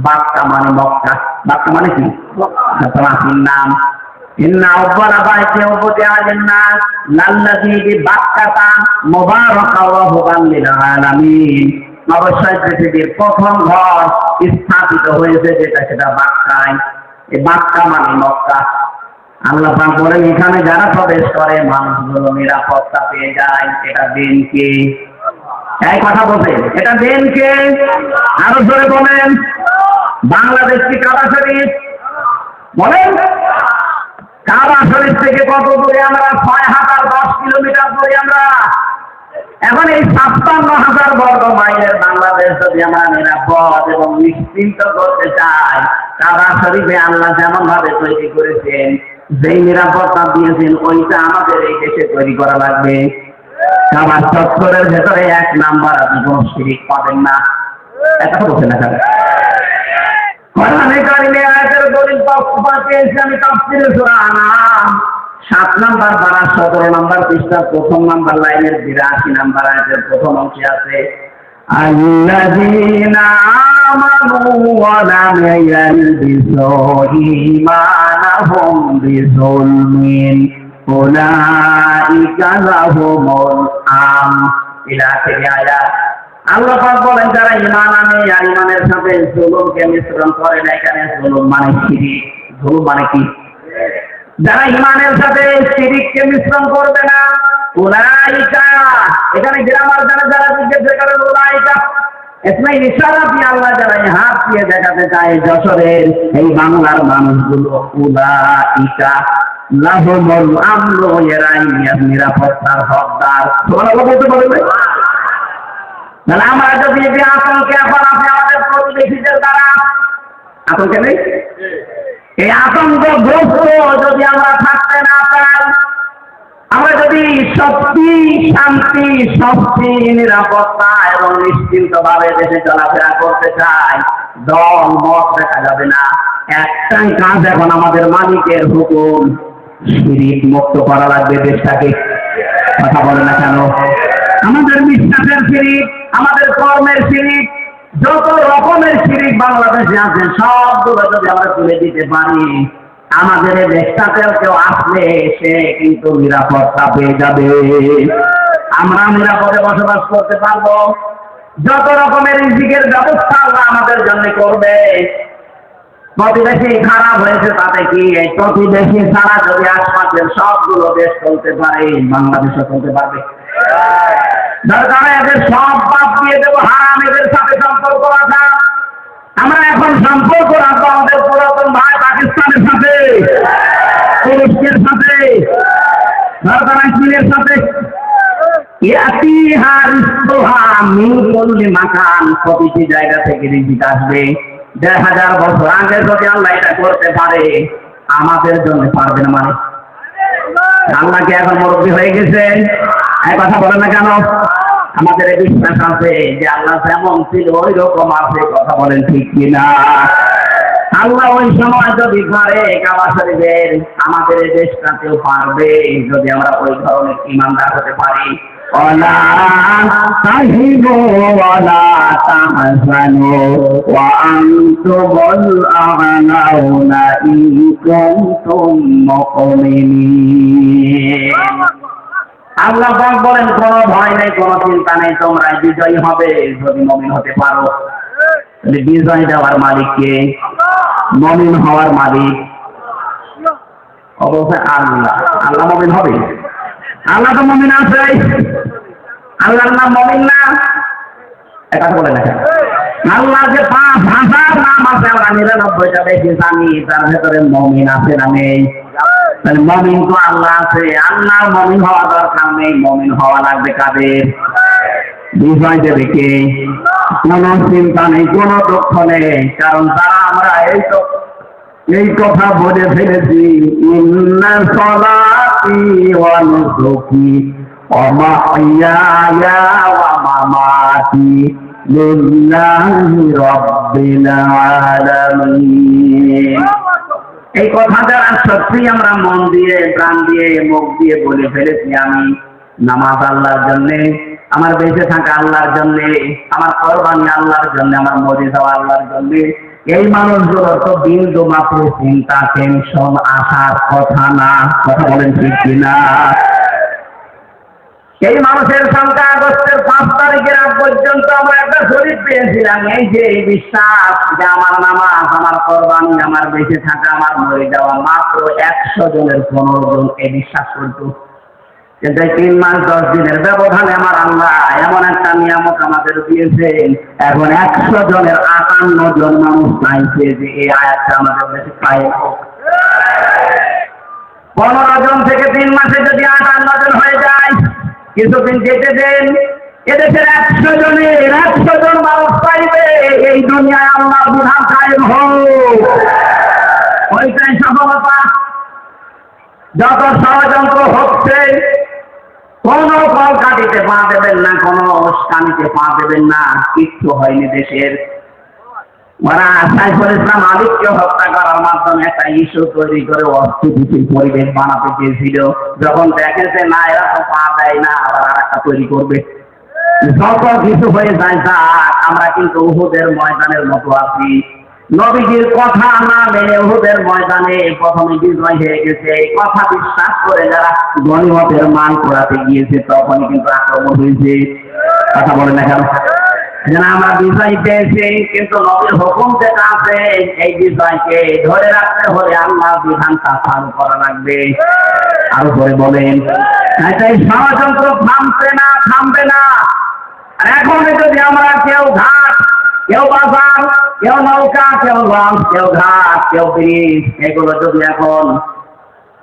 বাক্কা মানে মক্কা। বাক্কা মানে কি? প্রাচীন নাম। ইন্না আউয়ালা বাইতি উযিআ লিন-নাস লাল্লাযী বিবাক্কাতা মুবারাকান ওয়া হুদান লিল আলামিন। অবশ্যই পৃথিবীর প্রথম ঘর স্থাপিত হয়েছে যেটা সেটা বাক্কায়। এই বাক্কা মানে মক্কা। আল্লাহ পাক বলেন এখানে যারা প্রবেশ করে মানুষগুলো নিরাপত্তা পেয়ে যায়। এটা দিন কি? এই কথা বলছেন এটা দিন কে? আরো জোরে বলেন। বাংলাদেশ কি কাবা শরীফ? বলেন কাবা শরীফ থেকে কত দূরে আমরা? 6010 কিলোমিটার দূরে আমরা। এখন এই 57,000 বর্গ মাইলের বাংলাদেশ যদি আমরা নিরাপদ এবং নিশ্চিন্ত করতে চাই, কাবা শরীফে আল্লাহ যেমন ভাবে তৈরি করেছেন, যেই নিরাপত্তা দিয়েছেন ওইটা আমাদের এই দেশে তৈরি করা লাগবে। কাবার চত্বরের ভেতরে 1 নাম্বার আপনি কোনো শিরিক পাবেন না। এটা বলছেন না কেন? কোরআনে কারিমে আয়াতের দলিল পাঠিয়েছে আমি তাফসীরে সূরা আনাম 7 নাম্বার পারা 17 নাম্বার পৃষ্ঠার প্রথম নাম্বার লাইনের 82 নাম্বার আয়াতের প্রথম অংশে আছে আল্লাযীনা আমানু ওয়া লাম ইয়ালবিসু ঈমানাহুম বিযুলমিন উলাইকা লাহুমুল আম ইলা আখির আয়াত। আল্লাহ পাক বলেন যারা ঈমান আনে আর ঈমানের সাথে জুলুমকে মিশ্রণ করে না, এখানে জুলুম মানে শিরিক। জুলুম মানে কি? যারা ঈমানের সাথে শিরিককে মিশ্রণ করবে না, উলাইকা, এখানে গ্রামার যারা জিজ্ঞেস করেন উলাইকা इसमें ইশারা দিয়ে আল্লাহ যারা হাত দিয়ে দেখাতে চায় যশোরের এই বাংলার মানুষগুলো, উলাইকা লাহুমুল আমন, এরাই নিরাপত্তার হকদার। সুবহানাল্লাহ বলতে পারবেন? তাহলে আমরা যদি এই আতঙ্কে এখন আপনি আমাদের প্রতিবেশীদের দ্বারা আতঙ্কে নেই, এই আতঙ্কগ্রস্ত যদি আমরা থাকতে না চাই, আমরা যদি সত্যি শান্তি, শক্তি, নিরাপত্তা এবং নিশ্চিন্ত ভাবে দেশে চলাফেরা করতে চাই, দল মত দেখা যাবে না। একটাই কাজ এখন আমাদের মালিকের হুকুম, শিরিক মুক্ত করা লাগবে দেশটাকে। কথা বলে না কেন? আমাদের বিশ্বাসের শিরিক, আমাদের কর্মের শিরিক, যত রকমের শিরিক বাংলাদেশে আছে সবগুলো যদি আমরা তুলে দিতে পারি, আমাদের এই দেশটাতেও কেউ আসলে সে কিন্তু নিরাপত্তা পেয়ে যাবে। আমরা নিরাপদে বসবাস করতে পারবো। যত রকমের রিজিকের ব্যবস্থা আল্লাহ আমাদের জন্য করবে। প্রতিবেশী খারাপ হয়েছে তাতে কি? এই প্রতিবেশী ছাড়া যদি আশপাশের সবগুলো দেশ চলতে পারে, বাংলাদেশও চলতে পারবে। দরকার এদের সব বাদ দিয়ে দেবো, হারাম এদের সাথে সম্পর্ক রাখা। আমরা এখন সম্পর্ক রাখবো আমাদের পুরাতন ভাই পাকিস্তানের সাথে, তুরস্কের সাথে, চীনের সাথে। প্রতিটি জায়গা থেকে রিজিক আসবে। ১,৫০০ বছর আগে যদি আল্লাহ এটা করতে পারে, আমাদের জন্য পারবে না মানে? আল্লাহ কি এখন মুরব্বী হয়ে গেছে? এই কথা বলে না কেন? আমাদের বিশ্বাস আছে যে আল্লাহ যেমন ছিল ওই রকম আছে। কথা বলেন ঠিক কিনা? আল্লাহ ওই সময় যদি পারে কাবা শরীফের, আমাদের এই দেশটাতেও পারবে যদি আমরা ওই ধরনের ঈমানদার হতে পারি। ওয়ালা তাহিনু ওয়ালা তাহজানু ওয়া আনতুমুল আ'লাউনা ইন কুনতুম মুমিনিন। আল্লাহ পাক বলেন কোনো ভয় নেই, কোনো চিন্তা নেই, তোমরা বিজয়ী হবে যদি মুমিন হতে পারো। তাহলে বিজয় দেওয়ার মালিক কে? মুমিন হওয়ার মালিক অবশ্যই আল্লাহ। আল্লাহ মুমিন হবে? আল্লাহ তো মুমিন আছে। আল্লাহর নাম মুমিন না? এটা বলে দেখেন। আল্লাহ যে ৫,০০০ নাম আছে, আমরা ৯৯টা বেশি জানি, তার ভেতরে মুমিন আছে না নেই? তাহলে মুমিন তো আল্লাহ আছে। আল্লাহ মুমিন হওয়া দরকার নেই, মুমিন হওয়া লাগবে কাদের? বিজয় দেবে কে? কোনো চিন্তা নেই, কোনো দুঃখ নেই, কারণ তারা আমরা এই কথা বলে ফেলেছি, ইন্না সলাতি ওয়া নুসুকি ওয়া মাহইয়ায়া ওয়া মামাতি লিল্লাহি রাব্বিল আলামিন। এই কথা যারা সত্যি আমরা মন দিয়ে, প্রাণ দিয়ে, মুখ দিয়ে বলে ফেলেছি, আমি নামাজ আল্লাহর জন্যে, আমার বেঁচে থাকা আল্লাহর জন্যে, আমার কোরবানি আল্লাহর জন্য, আমার মরে যাওয়া আল্লাহর জন্যে, এই মানুষগুলোর তো বিন্দু মাত্র চিন্তা, টেনশন আসার কথা না। কথা বলেন ঠিক কিনা? এই মানুষের সংখ্যা আগস্টের ৫ তারিখের আগ পর্যন্ত আমরা একটা শরীর পেয়েছিলাম। এই যে এই বিশ্বাস যে আমার নামাজ, আমার কোরবানি, আমার বেঁচে থাকা, আমার মরে যাওয়া, মাত্র ১০০ জনের ১৫ জন এই বিশ্বাস করত। কিন্তু ৩ মাস ১০ দিনের ব্যবধানে আমার আল্লাহ এমন একটা নিয়ামত আমাদের দিয়েছেন, এখন ১০০ জনের ৫৮ জন মানুষ চাইছে যে এই আয়াতটা আমাদের দেশে পায় হোক। ১৫ জন থেকে ৩ মাসে যদি ৫৮ জন হয়ে যায়, কিছুদিন যেতে দেন, এদেশের ১০০ জনের ১০০ জন মানুষ চাইবে এই দুনিয়ায় আল্লাহ বিধান কায়েম হোক। ওইটাই সফলতা। যত ষড়যন্ত্র হচ্ছে কোনো ফল কাটিতে পা দেবেন না, কোনো কানিতে পা দেবেন না, কিচ্ছু হয়নি দেশের। ওরা সাইফুল ইসলাম আলিফকে হত্যা করার মাধ্যমে একটা ইস্যু তৈরি করে অস্থিতিশীল পরিবেশ বানাতে চেয়েছিল। যখন দেখেছে না এরা তো পা দেয় না, আবার আর একটা তৈরি করবে। যত কিছু হয়ে যায় তা আমরা কিন্তু উহুদের ময়দানের মতো আছি। নবীজির কথা না মেনে উহুদের ময়দানে প্রথমে বিজয় হয়ে গেছে, এই কথা বিশ্বাস করে যারা গনিমতের মাল করাতে গিয়েছে তখনই কিন্তু আক্রমণ হয়েছে। কথা বলে না কেন? যেন আমরা বিজয় পেয়েছি, কিন্তু নবীর হুকুম যেটা আছে এই বিজয়কে ধরে রাখতে হলে আল্লাহর বিধানটা চালু করা লাগবে। আরো পরে বলেন এই ষড়যন্ত্র থামবে না। এখন যদি আমরা কেউ ঘাট, কেউ বাজার, কেউ নৌকা, কেউ লঞ্চ, কেউ ঘাট, কেউ ব্রিজ, এগুলো যদি এখন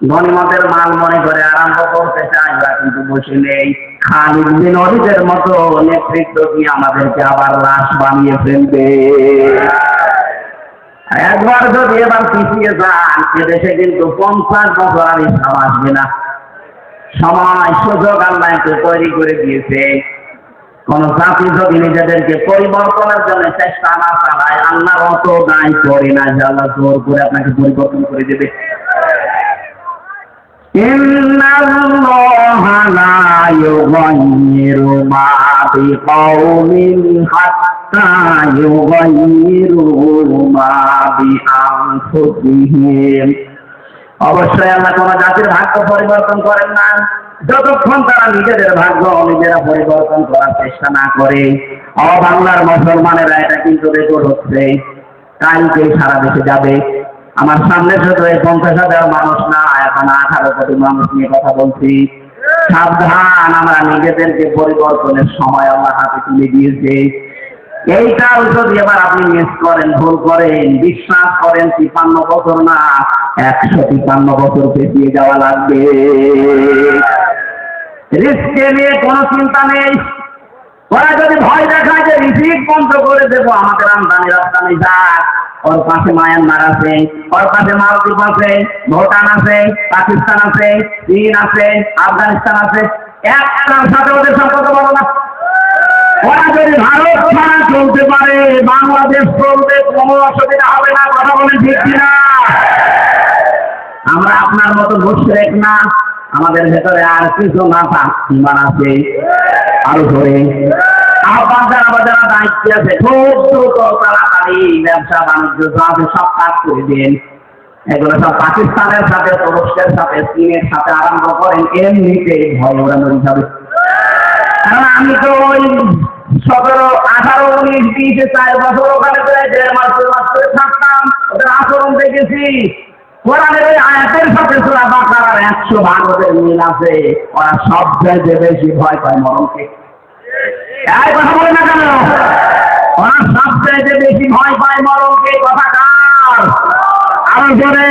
গনিমতের মাল মনে করে আরম্ভ করতে চাই, ওরা কিন্তু বসে নেই। খালিদ বিন ওলীদের মতো নেতৃত্ব দিয়ে আমাদেরকে আবার লাশ বানিয়ে ফেলবে। একবার যদি এবার পিছিয়ে যান এদেশে কিন্তু 50 বছর আর ইসলাম আসবে না। সময় সুযোগ আল্লাহ তৈরি করে দিয়েছে। কোন জাতি যদি নিজেদেরকে পরিবর্তনের জন্য চেষ্টা না চালায়, আল্লাহ অত দায় করে না যে আল্লাহ জোর করে আপনাকে পরিবর্তন করে দেবে। ইন্নাল্লাহা লা ইউগাইয়িরু মা বিকাওমিন হাত্তা ইউগাইয়িরু মা বিআনফুসিহিম। অবশ্যই আল্লাহ কোন জাতির ভাগ্য পরিবর্তন করেন না যতক্ষণ তারা নিজেদের ভাগ্য নিজেরা পরিবর্তন করার চেষ্টা না করে। বাংলার মুসলমানেরা এটা কিন্তু রেকর্ড হচ্ছে, কালকে সারা দেশে যাবে। আমার সামনে শুধু 50,000 মানুষ না, এখন 18 কোটি মানুষ নিয়ে কথা বলছি। সাবধান, আমরা নিজেদেরকে পরিবর্তনের সময় আল্লাহ হাতে তুলে দিয়েছে। এইটাও যদি এবার আপনি মিস করেন, ভুল করেন, বিশ্বাস করেন 53 বছর না 153 বছর পেছিয়ে যাওয়া লাগবে। রিস্কে নিয়ে কোনো চিন্তা নেই। ওরা যদি ভয় দেখায় যে রিসিভ বন্ধ করে দেবো, আমাদের আমদানি রপ্তানি যাক, ওর পাশে মায়ানমার আছে, ওর পাশে মালদ্বীপ আছে, ভুটান আছে, পাকিস্তান আছে, চীন আছে, আফগানিস্তান আছে, একটার সাথে ওদের সম্পর্ক বলো না। ওরা যদি ভারত ছাড়া চলতে পারে, বাংলাদেশ চলতে কোনো অসুবিধা হবে না। কথা বলেন ঠিক কিনা? আমরা আপনার মতো মুশরিক না, আমাদের ভেতরে আর কিছু না থাক ইমান আছে। আরো ধরে আহ্বান জানাবো যারা দায়িত্বে আছে, খুব দ্রুত তাড়াতাড়ি ব্যবসা বাণিজ্য আছে সব কাজ করে দিন। এগুলো সব পাকিস্তানের সাথে, তুরস্কের সাথে, চীনের সাথে আরম্ভ করেন, এমনিতে ভয় ওরা মরে যাবে। কারণ আমি তো ওই 17, 18, 19, 20, 4 বছর ওখানে প্রায় 1.5 মাস 2 মাস করে থাকতাম, ওদের আচরণ দেখেছি। কোরআনের ওই আয়াতের সাথে সূরা বাকারার 100 ভাগ ওদের মিল আছে। ওরা সব জায়গায় বেশি ভয় পায় মরণকে। এই কথা বলে না কেন? ওরা সব জায়গায় বেশি ভয় পায় মরণকে। কথা কার? আরো জোরে।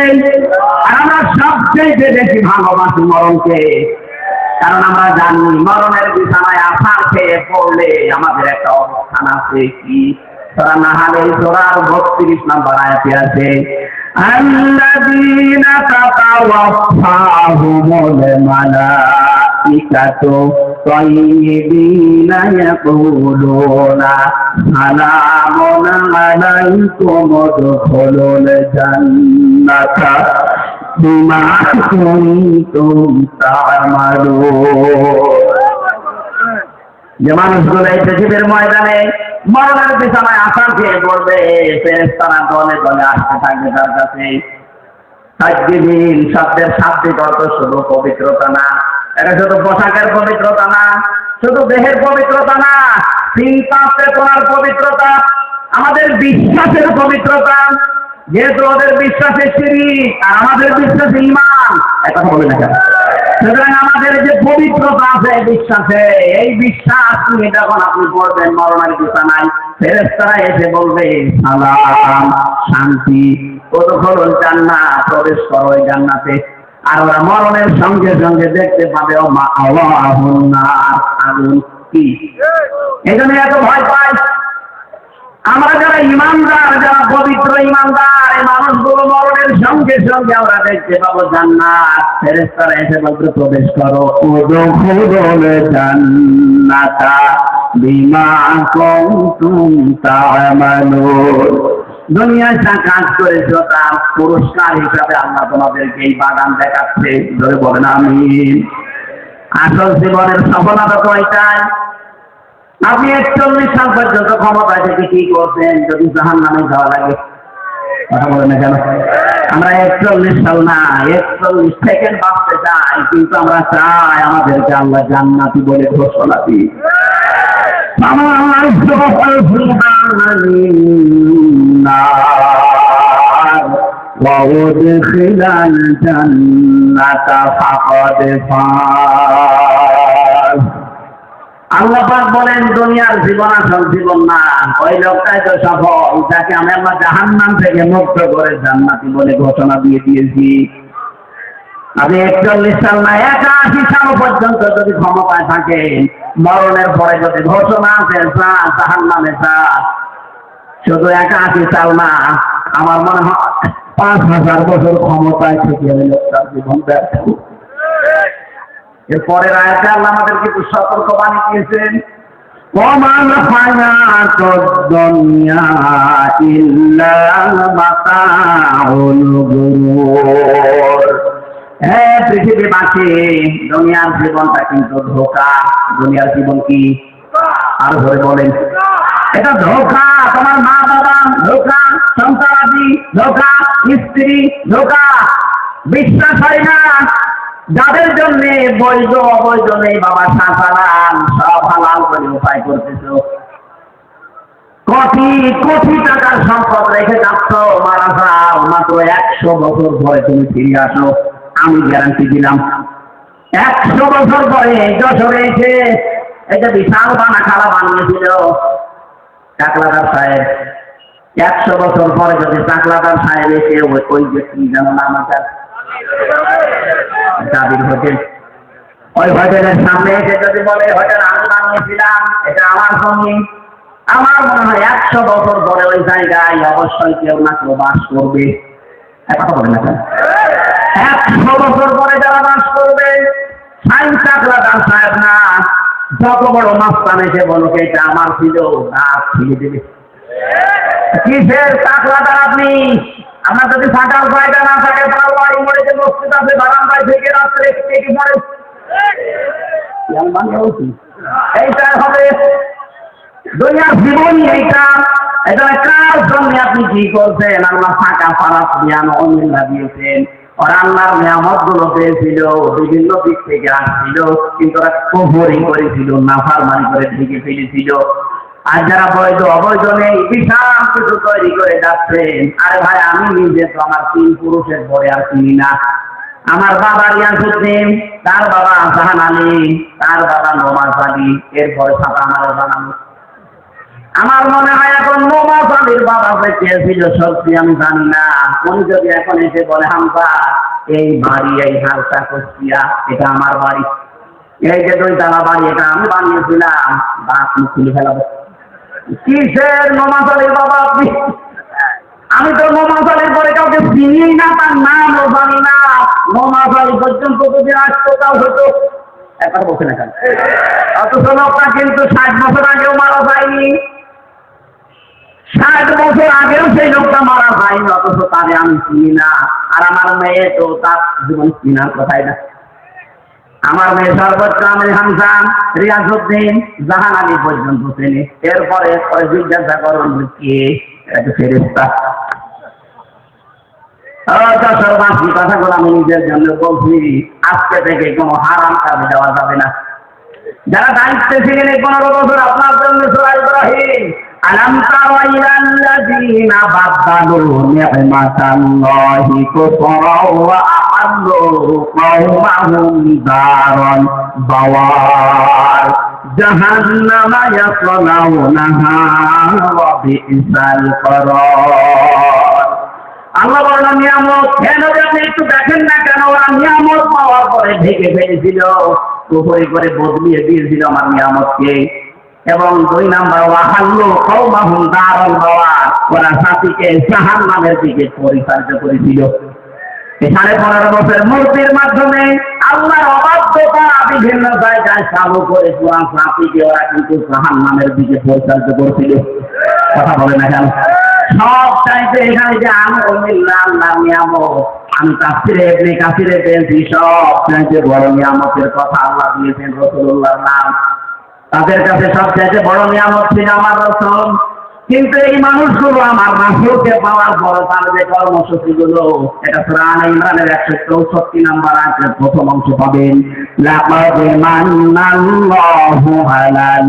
আর আমরা সবচেয়ে বেশি ভালোবাসি মরণকে, কারণ আমরা জানি মরণের বিছানায় আছাড় খেয়ে পড়লে আমাদের একটা অবস্থান আছে। কি? সূরা নাহলের সূরার 32 নম্বর আয়াতে আছে, আল্লাযীনা তাতাওয়াফাহুমুল মালাঈকাতু তাইয়্যিবিনা ইয়াকুলুনা সালামুন আলাইকুম উদখুলুল জান্নাতা বিমা কুনতুম তা'মালুন। যে মানুষগুলো এই পৃথিবীর ময়দানে মরণের বিছানায় আছাড় খেয়ে পড়বে, ফেরেশতারা দলে দলে আসতে থাকবে তার কাছে। তাইয়্যিবিন শব্দের শাব্দিক অর্থ শুধু পবিত্রতা না, এটা শুধু পোশাকের পবিত্রতা না, শুধু দেহের পবিত্রতা না, চিন্তা চেতনার পবিত্রতা, আমাদের বিশ্বাসের পবিত্রতা। যেহেতু ওদের বিশ্বাসে শিরক আর আমাদের বিশ্বাসে ঈমান, এটা বলে না কেন? সুতরাং আমাদের যে পবিত্রতা আছে বিশ্বাসে, এই বিশ্বাস নিয়ে যখন আপনি পড়বেন মরণের বিছানায়, ফেরেশতারা এসে বলবে সালাম, শান্তি, উদখুলুল জান্নাত, প্রবেশ করো এই জান্নাতে। আর ওরা মরণের সঙ্গে সঙ্গে দেখতে পাবে ও মা আওয়াহুন নার, আগুন। কি এই জন্য এত ভয় পায়? আমরা যারা ইমানদার, যারা পবিত্র ইমানদার, এই মানুষগুলো মরণের সঙ্গে সঙ্গে সঙ্গে আমরা দেখতে পাবো জান্নাত। ফেরেশতারা এসে বলবে প্রবেশ করো, উদখুলুল জান্নাতা বিমা কুনতুম তা'মালুন। দুনিয়ায় যা কাজ করেছো তার পুরস্কার হিসাবে আল্লাহ তোমাদেরকে এই বাগান দেখাচ্ছে। ধরে বলেন আমিন। আসল জীবনের সফলতা তো এটাই। আপনি 41 সাল পর্যন্ত ক্ষমতায় থেকে কি করছেন যদি জাহান্নামে যাওয়া লাগে? কথা বলেন না কেন? আমরা 41 সাল না 41 সেকেন্ড বাঁচতে চাই, কিন্তু আমরা চাই আমাদেরকে আল্লাহ জান্নাতি বলে ঘোষণা দিই। وَأُدْخِلَ الْجَنَّةَ فَقَدْ فَازَ। আল্লাহ পাক বলেন দুনিয়ার জীবন আসল জীবন না, ওই লোকটাই তো সফল যাকে আমি আল্লাহ জাহান্নাম থেকে মুক্ত করে জান্নাতি বলে ঘোষণা দিয়ে দিয়েছি। আপনি 41 সাল না 81 সাল পর্যন্ত যদি ক্ষমতায় থাকেন, মরণের পরে যদি ঘোষণা আছে জাহান্নামে যা, শুধু 81 সাল না, আমার মনে হয় 5000 বছর ক্ষমতায় থেকে ওই লোকটার জীবন ব্যর্থ। এরপরের আয়াতে আল্লাহ আমাদের কিছু সতর্কবাণী দিয়েছেন, ওমান হায়াতুদ দুনিয়া ইল্লা মাতাউল গুরুর। হে পৃথিবীবাসী, দুনিয়ার জীবনটা কিন্তু ধোঁকা। দুনিয়ার জীবন কি? আর ধরে বলেন, এটা ধোঁকা। তোমার মা বাবা ধোঁকা, সন্তানাদি ধোঁকা, স্ত্রী ধোঁকা। বিশ্বাস হয় না? যাদের জন্য বৈধ অবৈধ নেই বাবা, সাঁতারান সব হালাল করে উপায় করতেছ, কোটি কোটি টাকার সম্পদ রেখে যাচ্ছ, মারা যাও, মাত্র 100 বছর পরে তুমি ফিরে আসো, আমি গ্যারান্টি দিলাম 100 বছর পরে যশোরে এসে এটা বিশাল বানা খালা বানিয়েছিল চাকলাদার সাহেব। 100 বছর পরে যদি চাকলাদার সাহেব এসে ওই যে কি যেন নাম আছে জাবির হোটেল, ওই হোটেলের সামনে এসে যদি বলে হোটেল আমি বানিয়েছিলাম, এটা আমার সঙ্গে, আমার মনে হয় 100 বছর পরে ওই জায়গায় অবশ্যই কেউ না কেউ বাস করবে। কথা বলে না কেন? 100 বছর পরে যারা বাস করবে, সাইন চাকলাদার সাহেব না, যত বড় মাস্তান এসে বলো এটা আমার ছিল, দাঁত ছিঁড়ে দেবে। কিসের চাকলাদার আপনি? আপনার যদি ফাটাল পায়টা না থাকে, তার বাড়ি মরেছে, মসজিদ আছে, বারান্দায় থেকে রাত্রে কি মরে, এইটা হবে দুনিয়ার জীবনই এইটা। এটা কার জন্য আপনি কি করছেন? আল্লাহ ফাঁকা ফারাক জ্ঞান অমিল্লা দিয়েছেন, ওরা আল্লাহর নিয়ামত গুলো পেয়েছিল, বিভিন্ন দিক থেকে আসছিল, কিন্তু ওরা কুফরি করেছিল, নাফরমানি করে ঢেকে ফেলেছিল। আর যারা বৈধ অবৈধ নেই বিশাল কিছু তৈরি করে যাচ্ছেন। আরে ভাই, আমি নিজে তো আমার 3 পুরুষের পরে আর চিনি না। আমার বাবা রিয়াজউদ্দিন, তার বাবা জাহান আলী, তার বাবা নওয়াজ আলী, এরপরে সাথে আমারও জানানো। আমার মনে হয় এখন নওয়াজ আলীর বাবা কে ছিল সত্যি আমি জানি না। উনি যদি এখন এসে বলে হামজা এই বাড়ি, এই হালকা কুষ্টিয়া, এটা আমার বাড়ি, এই যে 2 তলা বাড়ি এটা আমি বানিয়েছিলাম, বাস মুখ খুলে ফেলাবো। কিসের নওয়াজ আলীর বাবা আপনি? আমি তো নওয়াজ আলীর পরে কাউকে চিনি না, তার নামও জানি না। নওয়াজ আলী পর্যন্ত যদি আসতো তাও হতো। একবার বলছে না কেন? অথচ লোকটা কিন্তু 60 বছর আগেও মারা যায়নি, 60 বছর আগেও সেই লোকটা মারা যায়নি, অথচ তারে আমি চিনি না। আর আমার মেয়ে তো তার জীবন চিনার কথাই না। আমার মেয়ে সর্বোচ্চ আমির হামজা, রিয়াজউদ্দিন, জাহান আলী পর্যন্ত চেনে। এরপরে জিজ্ঞাসা করুন কে? এটা ফেরেশতা। বাকি কথাগুলো আমি নিজের জন্য বলছি, আজকে থেকে কোনো হারাম কাজে যাওয়া যাবে না। যারা দায়িত্বে ছিলেন 15 বছর আপনার জন্য সূরা ইব্রাহিম, আলাম তারা ইলাল্লাযীনা বাদদালু নি'মাতাল্লাহি কুফরা ওয়া আহাল্লু কওমাহুম দারাল বাওয়ার জাহান্নামা ইয়াসলাউনাহা ওয়া বি'সাল করার। আল্লাহ বলল নিয়ামত কেন আপনি একটু দেখেন না কেন? ওরা নিয়ামত পাওয়ার পরে ঢেকে ফেলেছিল, কুফরি করে বদলিয়ে দিয়েছিল আমার নিয়ামতকে। এবং 2 নাম্বার ওয়াহাল্লু কওমাহুম দারাল বাওয়ার, ওরা সাথীকে জাহান্নামের দিকে পরিচালিত করেছিল। 15.5 বছর মূর্তির মাধ্যমে আল্লাহর অবাধ্যতা বিভিন্ন জায়গায় চালু করে পুরা জাতিকে ওরা কিন্তু জাহান্নামের দিকে পরিচালিত করছিল। কথা বলে না কেন? সব চাইতে এখানে যে আল্লাহ নিয়ামত, আমি ইবনে কাসিরে পেয়েছি, সব চাইতে বড় নিয়ামতের কথা আল্লাহ দিয়েছেন রাসূলুল্লাহর নাম। তাদের কাছে সবচাইতে বড় নিয়ামত ছিল আমার রাসূল। কিন্তু এই মানুষগুলো আমার রাসূলকে পাওয়ার পর তার যে কর্মসূচিগুলো, এটা সূরা আলে ইমরানের 164 নম্বর আয়াতের প্রথম অংশ পাবেন, লাকাদ মান্নাল্লাহু আলাল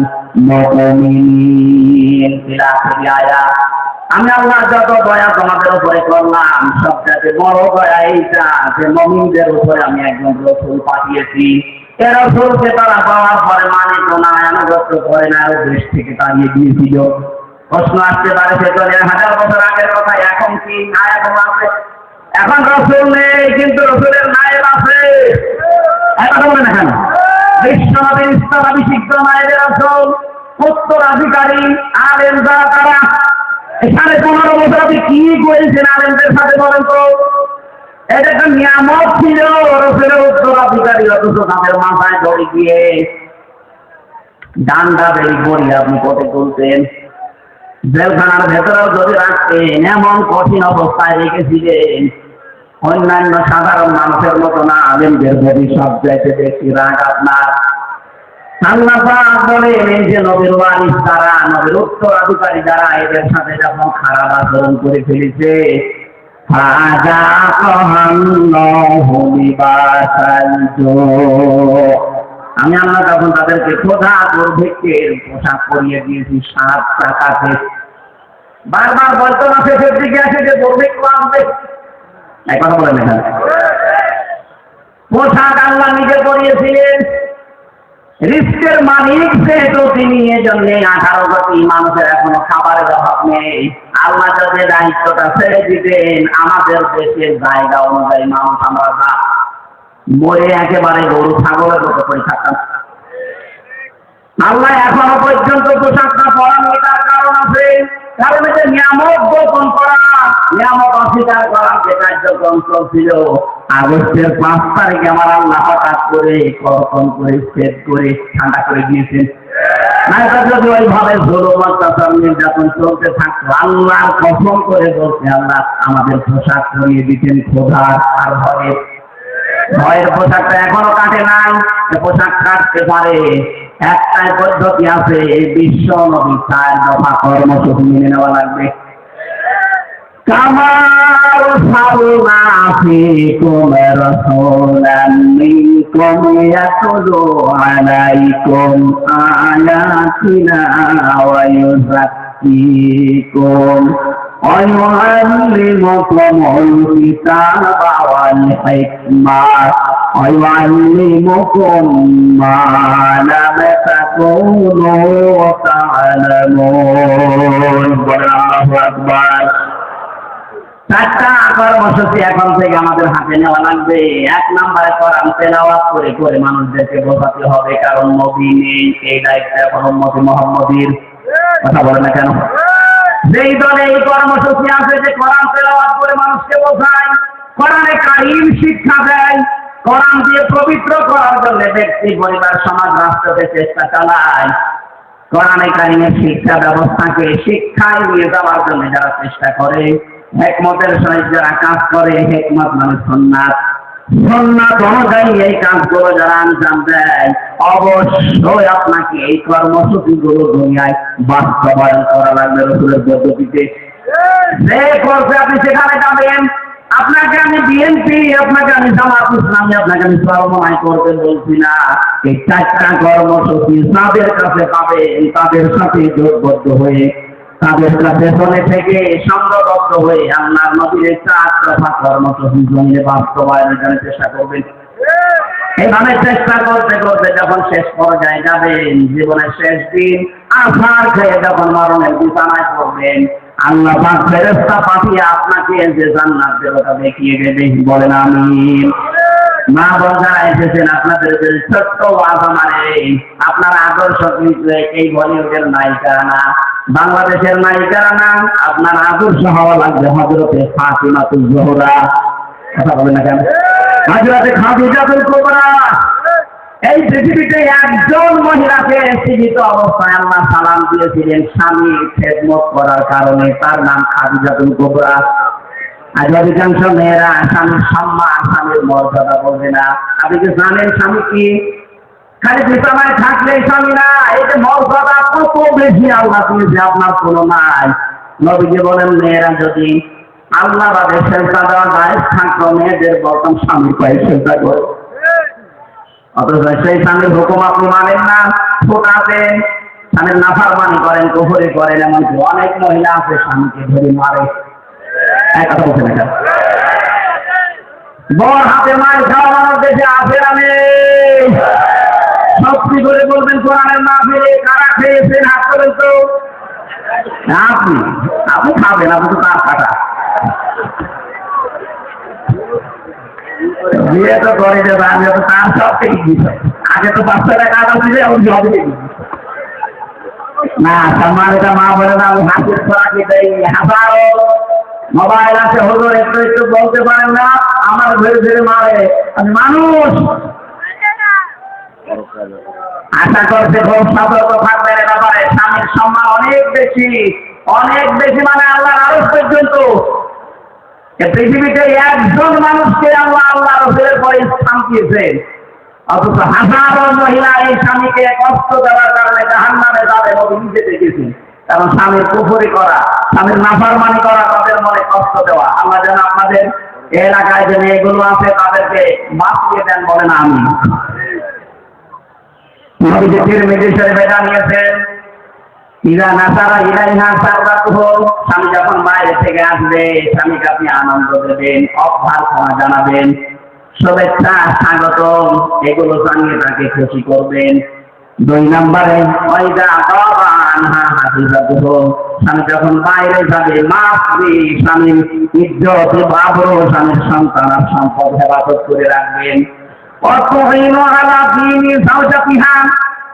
মুমিনিন ইলা আয়াত। আমি আল্লাহ যত দয়া তোমাদের উপরে করলাম, সবচেয়ে বড় দয়া এইটা যে মুমিনদের উপরে আমি একজন রাসূল পাঠিয়েছি। এই রাসূলকে তারা পাওয়ার পরে মানিত না, আনুগত্য করে না, দেশ থেকে তাড়িয়ে দিয়েছিল। প্রশ্ন আসতে পারে সে তো 1000 বছর আগের কথা, এখন কি নায়েব আছে? এখন রাসূল নেই, কিন্তু রাসূলের নায়েব আছে। কথা বলে না কেন? বিশ্বনবীর স্থলাভিষিক্ত নায়েব রাসূল, উত্তরাধিকারী আলেম যারা, তারা 15.5 বছর আপনি কি করেছেন আলেমদের সাথে বলেন তো? এটা একটা নিয়ামত ছিল রাসূলের উত্তরাধিকারী, অথচ তাদের মাথায় ধরে গিয়ে ডান্ডা বেরি পড়িয়ে আপনি কত বলতেন। জেলখানার ভেতরেও যদি রাখতেন, এমন কঠিন অবস্থায় রেখেছিলেন, অন্যান্য সাধারণ মানুষের মতো না, আলেমদের প্রতি সবচাইতে বেশি রাগ আপনার। আল্লাহ পাক বলেন, এই যে নবীর ওয়ারিস যারা, নবীর উত্তরাধিকারী যারা, এদের সাথে যখন খারাপ আচরণ করে ফেলেছে, আমি আল্লাহ তখন তাদেরকে ক্ষুধা দুর্ভিক্ষের পোশাক পরিয়ে দিয়েছি 7 টাকাতে। বারবার বলতো না শেষের দিকে আসে যে দুর্ভিক্ষ আসবে, এই কথা বলেন না। পোশাক আল্লাহ নিজে পরিয়েছিলেন। রিস্কের মালিক যেহেতু তিনি, এজন্য 18 কোটি মানুষের এখনো খাবারের অভাব নেই। আল্লাহ যদি দায়িত্বটা ছেড়ে দিতেন, আমাদের দেশের জায়গা অনুযায়ী মানুষ আমরা মরে একেবারে গরু ছাগলের মতো করে থাকতাম। আল্লাহ এখনো পর্যন্ত পোশাকটা পরানো, তার কারণ আছে। কারণ এটা নিয়ামত গোপন করা, নিয়ামত অস্বীকার করার যে কার্যক্রম চলছিল। আগস্টের 5 তারিখে আমার আল্লাহ হঠাৎ করে কর্তন করে সেট করে ঠান্ডা করে দিয়েছেন। না যদি ওইভাবে জুলুম অত্যাচার নির্যাতন চলতে থাকতো, আল্লাহর কসম করে বলছে, আল্লাহ আমাদের পোশাক পরিয়ে দিতেন ক্ষুধার আর ভয়ের পোশাকটা এখনো কাটে নাই। পোশাক কাটতে পারে, একটাই পদ্ধতি আছে, বিশ্ব নবী 4 দফা কর্মসূচি মেনে নেওয়া লাগবে। কামার সালনা ফিকুম রাসূলান মিনকুম ইয়াতলু আলাইকুম আয়াতিনা ওয়া ইউযাক্কিকুম ওয়া ইউআল্লিমুকুমুল কিতাবা ওয়াল হিকমা ওয়া ইউআল্লিমুকুম মা লাম তাকুনু তা'লামুন। আল্লাহু আকবার। 4টা কর্মসূচি এখন থেকে আমাদের হাতে নেওয়া লাগবে। 1 নম্বরে কোরআন তেলাওয়াত করে করে মানুষদেরকে বোঝাতে হবে, কারণ নবী নেই, এই দায়িত্ব এখন উম্মতে মুহাম্মদীর। কথা বলে না কেন? যেই দলে এই কর্মসূচি আছে যে কোরআন তেলাওয়াত করে মানুষকে বোঝায়, কোরআনে কারীম শিক্ষা দেয়, কোরআন দিয়ে পবিত্র করার জন্য ব্যক্তি, পরিবার, সমাজ, রাষ্ট্রকে চেষ্টা চালায়, কোরআনে কারীমের শিক্ষা ব্যবস্থাকে শিক্ষায় নিয়ে যাওয়ার জন্য যারা চেষ্টা করে, হিকমতের সহিত যারা কাজ করে, হিকমত মানে সুন্নাত, সুন্নাত অনুযায়ী এই কাজগুলো যারা আঞ্জাম দেয়, অবশ্যই আপনাকে এই কর্মসূচিগুলো দুনিয়ায় বাস্তবায়ন করা লাগবে রাসূলের পদ্ধতিতে। যে করছে আপনি সেখানে যাবেন। আপনাকে আমি বিএনপি, আপনাকে আমি জামাত ইসলামী, আপনাকে আমি সর্বময় করতে বলছি না। এই 4টা কর্মসূচি যাদের কাছে পাবেন, তাদের সাথে জোটবদ্ধ হয়ে, তাদের কাছে চলে থেকে সংঘবদ্ধ হয়ে আল্লাহর নবীর 4 দফা কর্মসূচি জমিয়ে বাস্তবায়নের জন্য চেষ্টা করবেন। এইভাবে চেষ্টা করতে করতে যখন শেষ পর্যায়ে যাবেন, জীবনের শেষ দিন, আছাড় খেয়ে যখন মরণের বিছানায় পড়বেন, আল্লাহ পাক ফেরেশতা পাঠিয়ে আপনাকে যে জান্নাত দেবতা দেখিয়ে দেবে। বলেন আমিন। মা বোনেরা এসেছেন, আপনাদের ছোট্ট ওয়াজ আমারে, আপনার আদর্শ কিন্তু এই বলিউডের নায়িকারা না, বাংলাদেশের নায়িকারা না, আপনার আদর্শ হওয়া লাগবে হযরতে ফাতিমাতুজ জোহরা। কথা বলেন না কেন? হযরত খাদিজাতুল কুবরা এই পৃথিবীতে একজন মহিলাকে জীবিত অবস্থায় আল্লাহ সালাম দিয়েছিলেন স্বামীর খেদমত করার কারণে, তার নাম খাদিজাতুল কুবরা। আজ অধিকাংশ মেয়েরা স্বামীর সম্মান, স্বামীর মর্যাদা বলবে না। আপনি কি জানেন স্বামী কি? খালি বিছানায় থাকলে স্বামী না, এই যে মর্যাদা কত বেশি আল্লাহ দিয়েছে, আপনার কোনো নাই। নবীজি বলেন, মেয়েরা যদি আল্লাহ বাদে সেজদা দেওয়া যায় থাকলো, মেয়েদের বলতাম স্বামীর পায়ে সেজদা করো। অথচ সেই স্বামীর হুকুম আপনি মানেন না, ছোটাতেন, স্বামীর নাফরমানি করেন, কুফরি করেন। এমনকি অনেক মহিলা আছে স্বামীকে ধরে মারে। এক কথা বলছে না, বর হাতে মার খাওয়া মানুষ দেশে আছে না নেই? সত্যি করে বলবেন কোরআনের মাহফিলে কারা খেয়েছেন? হাত করেন তো। আপনি আপনি খাবেন, আপনি তো তার কাটা বিয়ে তো করে দেবে, আমি তো তার সব থেকে বিষয়। আগে তো 500 টাকা আদাল দিলে আমি জবে দেখি না। সম্মানিত মা বলে না, আমি হাতের খোরাকি দেই। হাজারো মোবাইল আছে, হুজুর একটু একটু বলতে পারেন না, আমার ধরে ধরে মারে। আমি মানুষ আশা করছে খুব সতর্ক থাকবেন এ ব্যাপারে। স্বামীর সম্মান অনেক বেশি, অনেক বেশি, মানে আল্লাহর আরশ পর্যন্ত। পৃথিবীতে একজন মানুষকে আল্লাহ আল্লাহ রাসূলের পরে স্থান দিয়েছেন, অথচ হাজারো মহিলা এই স্বামীকে কষ্ট দেওয়ার কারণে জাহান্নামে যাবে নবী নিজে দেখেছেন। কারণ স্বামীর কুফরি করা, স্বামীর নাফরমানি করা, তাদের মনে কষ্ট দেওয়া। আল্লাহ যেন আপনাদের এলাকায় যে মেয়েগুলো আছে তাদেরকে বাঁচিয়ে দেন, বলেন আমিন। নবীজি তিরমিজি শরীফে জানিয়েছেন, ইদা নাসারা ইলাইহা সাররাতুহু, স্বামী যখন বাইরে থেকে আসবে স্বামীকে আপনি আনন্দ দেবেন, অভ্যর্থনা জানাবেন, শুভেচ্ছা, স্বাগতম, এগুলো জানিয়ে তাকে খুশি করবেন। 2 নম্বরে ওয়াইদা গাবা আনহা হাফিজাতুহু, স্বামী যখন বাইরে যাবে মাফি, স্বামীর ইজ্জত, আবরু, স্বামীর সন্তান আর সম্পদ হেফাজত করে রাখবেন। অতুইনু আলা দীনি যাওজাতিহা,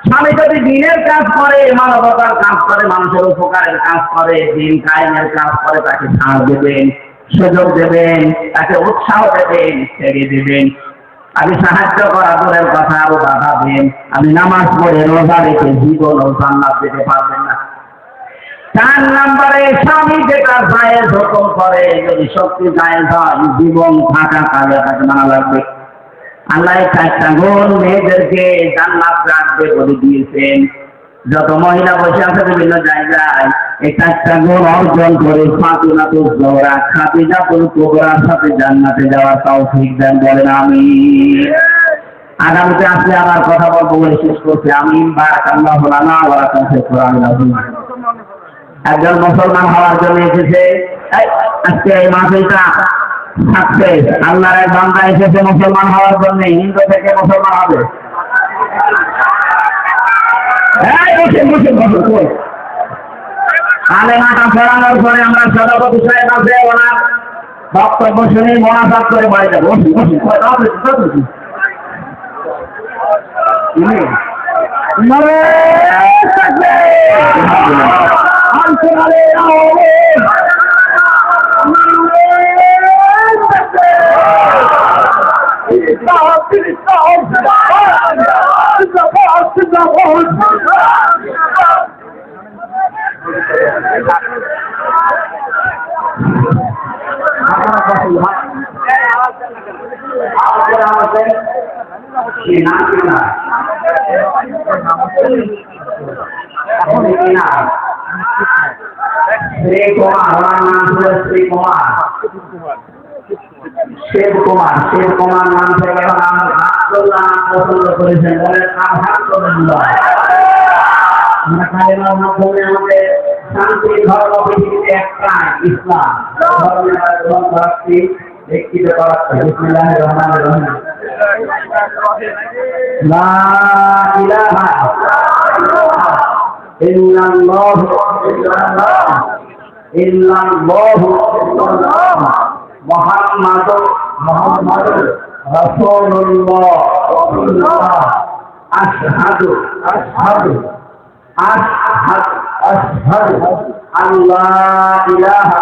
স্বামী যদি দিনের কাজ করে, মানবতার কাজ করে, মানুষের উপকারের কাজ করে, দিন কায়েমের কাজ করে, তাকে সাহায্য দেবেন, সুযোগ দেবেন, তাকে উৎসাহ দেবেন, ছেড়ে দেবেন। আমি সাহায্য করা দূরের কথা, আরো বাধা দেন। আমি নামাজ পড়ে রোজা রেখে জীবন ও জান্নাত পেতে পারবেন না। 4 নম্বরে স্বামী যেটা জায়েজ হুকুম করে, যদি সত্যি জায়েজ হয়, জীবন থাকা কালে তাকে মানা লাগবে। আল্লাহ 4টা গুণ মেয়েদেরকে জান্নাত রাখবে বলে দিয়েছেন। যত মহিলা বসে আছে বিভিন্ন জায়গায়, এই 4টা গুণ অর্জন করে ফাতিমাতুজ জোহরা খাদিজাতুল কুবরার সাথে জান্নাতে যাওয়ার তৌফিক দেন, বলেন আমিন। আগামীতে আসলে আবার কথা বলবো বলে শেষ করছি। আমিন। বারাকাল্লাহু লানা ওয়া লাকুম ফিল কুরআনিল আযীম। একজন মুসলমান হওয়ার জন্য এসেছে, আজকে এই মাহফিলটা থাকছে। আল্লাহর এক বান্দা এসেছে মুসলমান হওয়ার জন্য, হিন্দু থেকে মুসলমান হবে। আলেমাটা ফেরানোর পরে আমরা সভাপতি সাহেব আছে, ওনার বক্তব্য শুনে মোনাজাত করে বাড়ি যাবো। শ্রী কুমার, ওনার নাম ছিল শ্রী কুমার, শিব কুমার। শিব কুমার নাম থেকে নাম আব্দুল্লাহ নাম পছন্দ করেছেন, বলেন আলহামদুলিল্লাহ। আমরা কালেমার মাধ্যমে আমাদের শান্তি ধর্ম পৃথিবীতে একটাই, ইসলাম ধর্মের গ্রহণ করাচ্ছি, ব্যক্তিগত করাচ্ছি। বিসমিল্লাহির রহমানির রহিম। লা ইলাহা ইল্লাল্লাহ ইল্লাল্লাহ মুহাম্মাদুর রাসূলুল্লাহ। আশহাদু আল্লাহ ইলাহা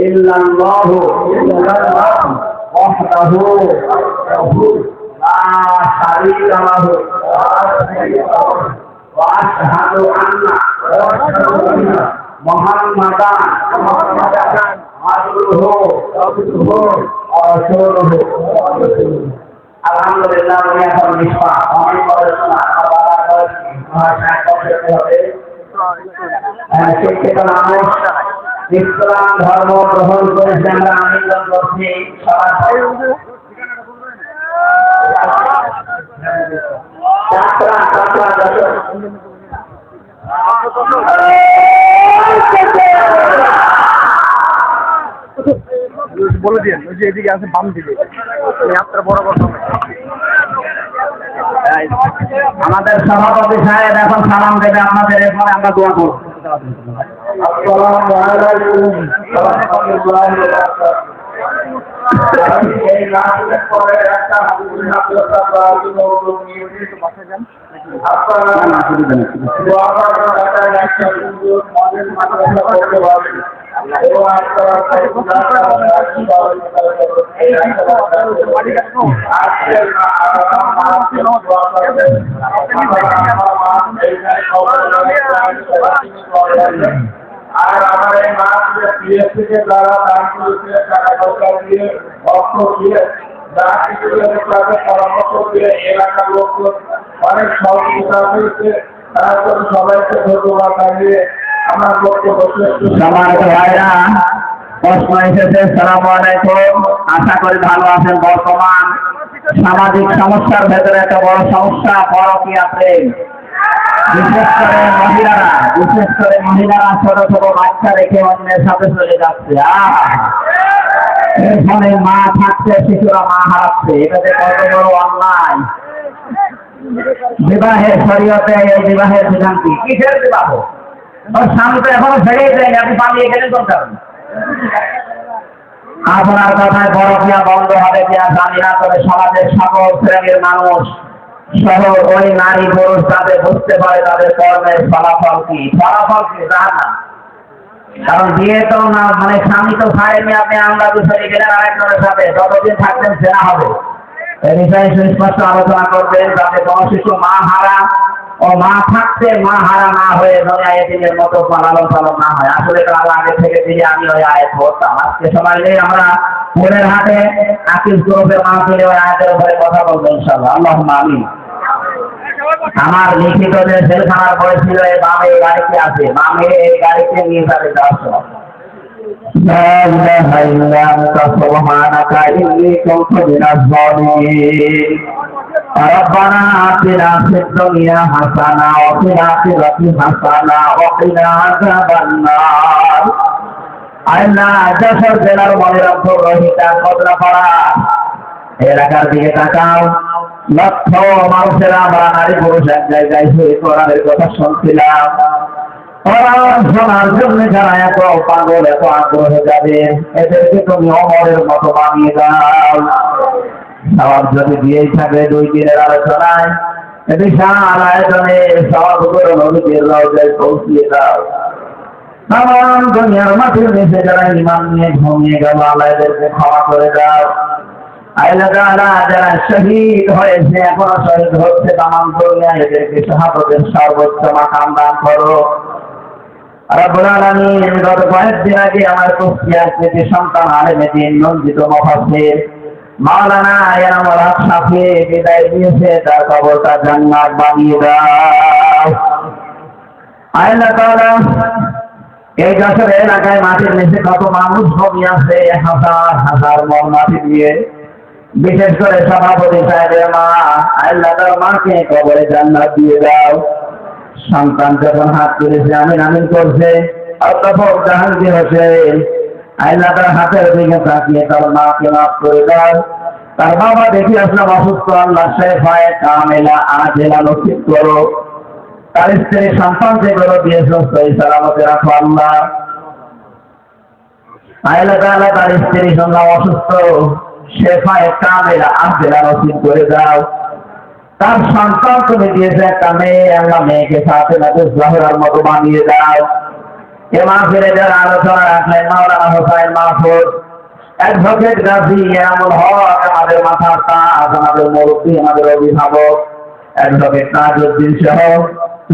ইল্লাল্লাহু ওয়াহদাহু লা শারীকা লাহু ওয়া আশহাদু আন্না মুহাম্মাদান আবদুহু ওয়া রাসূলুহু। আলহামদুলিল্লাহ, আমি এখন নিষ্পাপ অনেক পড়াশোনা ভাষায় করতে হবে। শিক্ষিত মানুষ ইসলাম ধর্ম গ্রহণ করেছে, আমরা আনন্দ করছি। বলে দিন ওই যে এদিকে আছে বাম দিকে আপনার বরাবর আমাদের সভাপতি সাহেব এখন সালাম দেবে আপনাদের, এরপরে আমরা দোয়া করব। আসসালামু আলাইকুম ওয়া রাহমাতুল্লাহি ওয়া বারাকাতুহু। এই নামের পরে একটা আপনারা দোয়া করার একটা সুন্দর মনের মাধ্যমে করতে পারবেন। আর আমার এই মাছ পিএসসিকে দ্বারা দান করেছে, টাকা পয়সা দিয়ে, অর্থ দিয়ে, যা কিছু তাদের পরামর্শ দিয়ে এলাকার লোক অনেক সহযোগিতা হয়েছে। তার জন্য সবাইকে ধন্যবাদ জানিয়ে আমার বক্তব্য শেষ করছি। প্রশ্ন এসেছে। সালামু আলাইকুম, আশা করি ভালো আছেন। বর্তমান সামাজিক সমস্যার ভেতরে একটা বড় সমস্যা পরকীয়া প্রেম। বিশেষ করে মহিলারা ছোট ছোট বাচ্চা রেখে অন্যের সাথে চলে যাচ্ছে। এর ফলে মা থাকছে, শিশুরা মা হারাচ্ছে। এটাতে কত বড় অন্যায়। বিবাহের শরীয়তে এই বিবাহের বিধান কি? কিসের বিবাহ? ওর স্বামী তো এখনো ছেড়েই দেয়নি, আপনি পালিয়ে গেলেন কোন কারণে? আপনার কথায় পরকীয়া বন্ধ হবে কিনা জানি না, তবে সমাজের সকল শ্রেণীর মানুষ সহ ওই নারী পুরুষ যাতে বুঝতে পারে তাদের কর্মের ফলাফল কি জানা। কারণ বিয়ে তো না, মানে স্বামী তো ছাড়েনি, আপনি আমরা দুশোরে গেলেন আরেকজনের সাথে, যতদিন থাকবেন সেরা হবে। এই বিষয়ে সুস্পষ্ট আলোচনা করবেন যাতে কোনো শিশু মা হারা ও মা থাকতে মা হারা না হয়ে দুনিয়া এতিমের মতো লালন পালন না হয়। আসলে তো আগে থেকে দিলে আমি ওই আয়াত পড়তাম। আজকে সময় নেই, আমরা মনের হাটে আকিল গ্রুপের মাহফিলে ওই আয়াতের উপরে কথা বলবো ইনশাআল্লাহ। আল্লাহুম্মা আমিন। আমার লিখিত যে জেলখানার বই ছিল এই বামে গাড়িতে আছে, বামে এই গাড়িতে নিয়ে যাবে যাওয়ার সময়। لا إله إلا أنت سبحانك إني كنت من الظالمين ربنا آتنا في الدنيا حسنة وفي الآخرة حسنة وقنا عذاب النار আল্লাহ যশোর জেলার মনিরপুর রোহিতা কদরাপাড়া এলাকার দিকে তাকাও। লক্ষ মানুষেরা আমরা নারী পুরুষ এক জায়গায় হয়ে কোরআনের কথা শুনছিলাম। শোনার জন্য যারা এত পাগল, এত আগ্রহে যাবে, এদেরকে তুমি অমরের মতো বানিয়ে দাও। সবাব যদি দিয়েই থাকে 2 দিনের আলোচনায় বিশাল আয়োজনে সবগুলো নবীদের রওজায় পৌঁছিয়ে দাও। তাম দুনিয়ার মাটির নিচে যারা ইমান নিয়ে ঘুমিয়ে গেল, আল্লাহ এদেরকে ক্ষমা করে দাও। যারা শহীদ হয়েছে, এখনো শহীদ হচ্ছে, তাম দুনিয়া এদেরকে শাহাদাতের সর্বোচ্চ মাকাম দান করো। রব্বুল আলামিন, গত কয়েকদিন আগে আমার কুষ্টিয়ার থেকে সন্তান আলেমে দ্বীন নন্দিত মুফাসসির মাওলানা এনামুল হক শাফি বিদায় দিয়েছে, তার কবরটা জান্নাত বানিয়ে দাও। আল্লাহ তাআলা এই যশোর এলাকায় মাটির নিচে কত মানুষ ঘুমিয়ে আছে, হাজার হাজার মন মাটি দিয়ে। বিশেষ করে সভাপতি সাহেবের মা, আল্লাহ তার মাকে কবরে জান্নাত দিয়ে দাও। সন্তান যখন হাত তুলেছে আমিন আমিন করছে, অধ্যাপক জাহাঙ্গীর হোসেন, আল্লাহ তার হাতের দিকে তাকিয়ে তার মাকে মাফ করে দাও। তার বাবা দেখি আসলাম অসুস্থ, আল্লাহ শেফায়ে কামেলা আজেলা নসিব করো। তার স্ত্রী সন্তান যেগুলো দিয়েছে সেই সালামতে রাখো আল্লাহ। আল্লাহ তাআলা তার স্ত্রী সন্তান অসুস্থ, শেফায়ে কামেলা আজেলা নসিব করে দাও। তার সন্তান তুমি দিয়েছে একটা মেয়ে, আল্লাহ মেয়েকে সাথে নাতে জহরার মতো বানিয়ে দাও। এ মাহফিলে যারা আলোচনা রাখলেন মাওলানা হোসাইন মাহফুজ, অ্যাডভোকেট গাজী এনামুল হক, আমাদের মাথার তাজ, আমাদের মুরব্বী, আমাদের অভিভাবক অ্যাডভোকেট তাজউদ্দিন সহ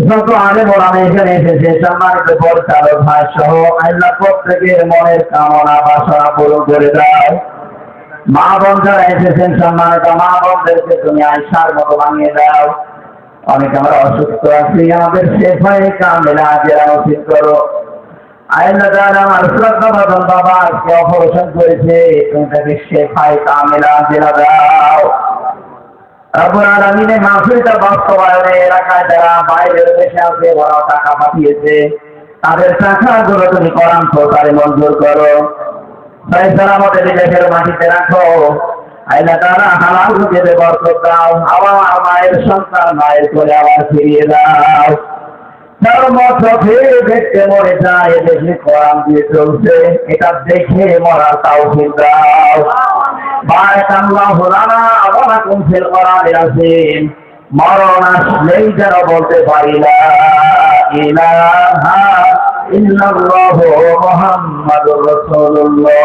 যত আলেম ওলামা এখানে এসেছে, সম্মানিত পরিচালক ভাই সহ আল্লাহ প্রত্যেকের মনের কামনা বাসনা পূরণ করে দাও। মা বোন যারা এসেছেন, সম্মানিত মা বোনদেরকে তুমি আয়সার মতো বানিয়ে দাও। অনেক আমরা অসুস্থ আছি, আমাদের শেফায়ে কামিলা আজেরা নসিব করো। আল্লাহ তাআলা আমার শ্রদ্ধাভাজন বাবা আজকে অপারেশন করেছে, তুমি তাকে শেফায়ে কামিলা আজেরা দাও। রব্বুল আলামিনের মাহফিলটা বাস্তবায়নে এলাকায় যারা বাইরের দেশে আছে, ওরা টাকা পাঠিয়েছে, তাদের টাকাগুলো তুমি কোরআন সহকারে মঞ্জুর করো। ফয়সালা আমাদের দেশের মাটিতে রাখো। আল্লাহ তাআলা হালাল রুজিতে বরকত দাও। আমার মায়ের সন্তান মায়ের কোলে আবার ফিরিয়ে দাও। চোখে দেখতে মরে যায়, দেশে কোরআন দিয়ে চলছে, এটা দেখে মরার তাওফিক দাও। বারাকাল্লাহু লানা ওয়া লাকুম ফিল কোরআনিল আযীম। মরণ আসলেই যেন বলতে পারি লা ইলাহা ইল্লাল্লাহু মুহাম্মাদুর রাসূলুল্লাহ।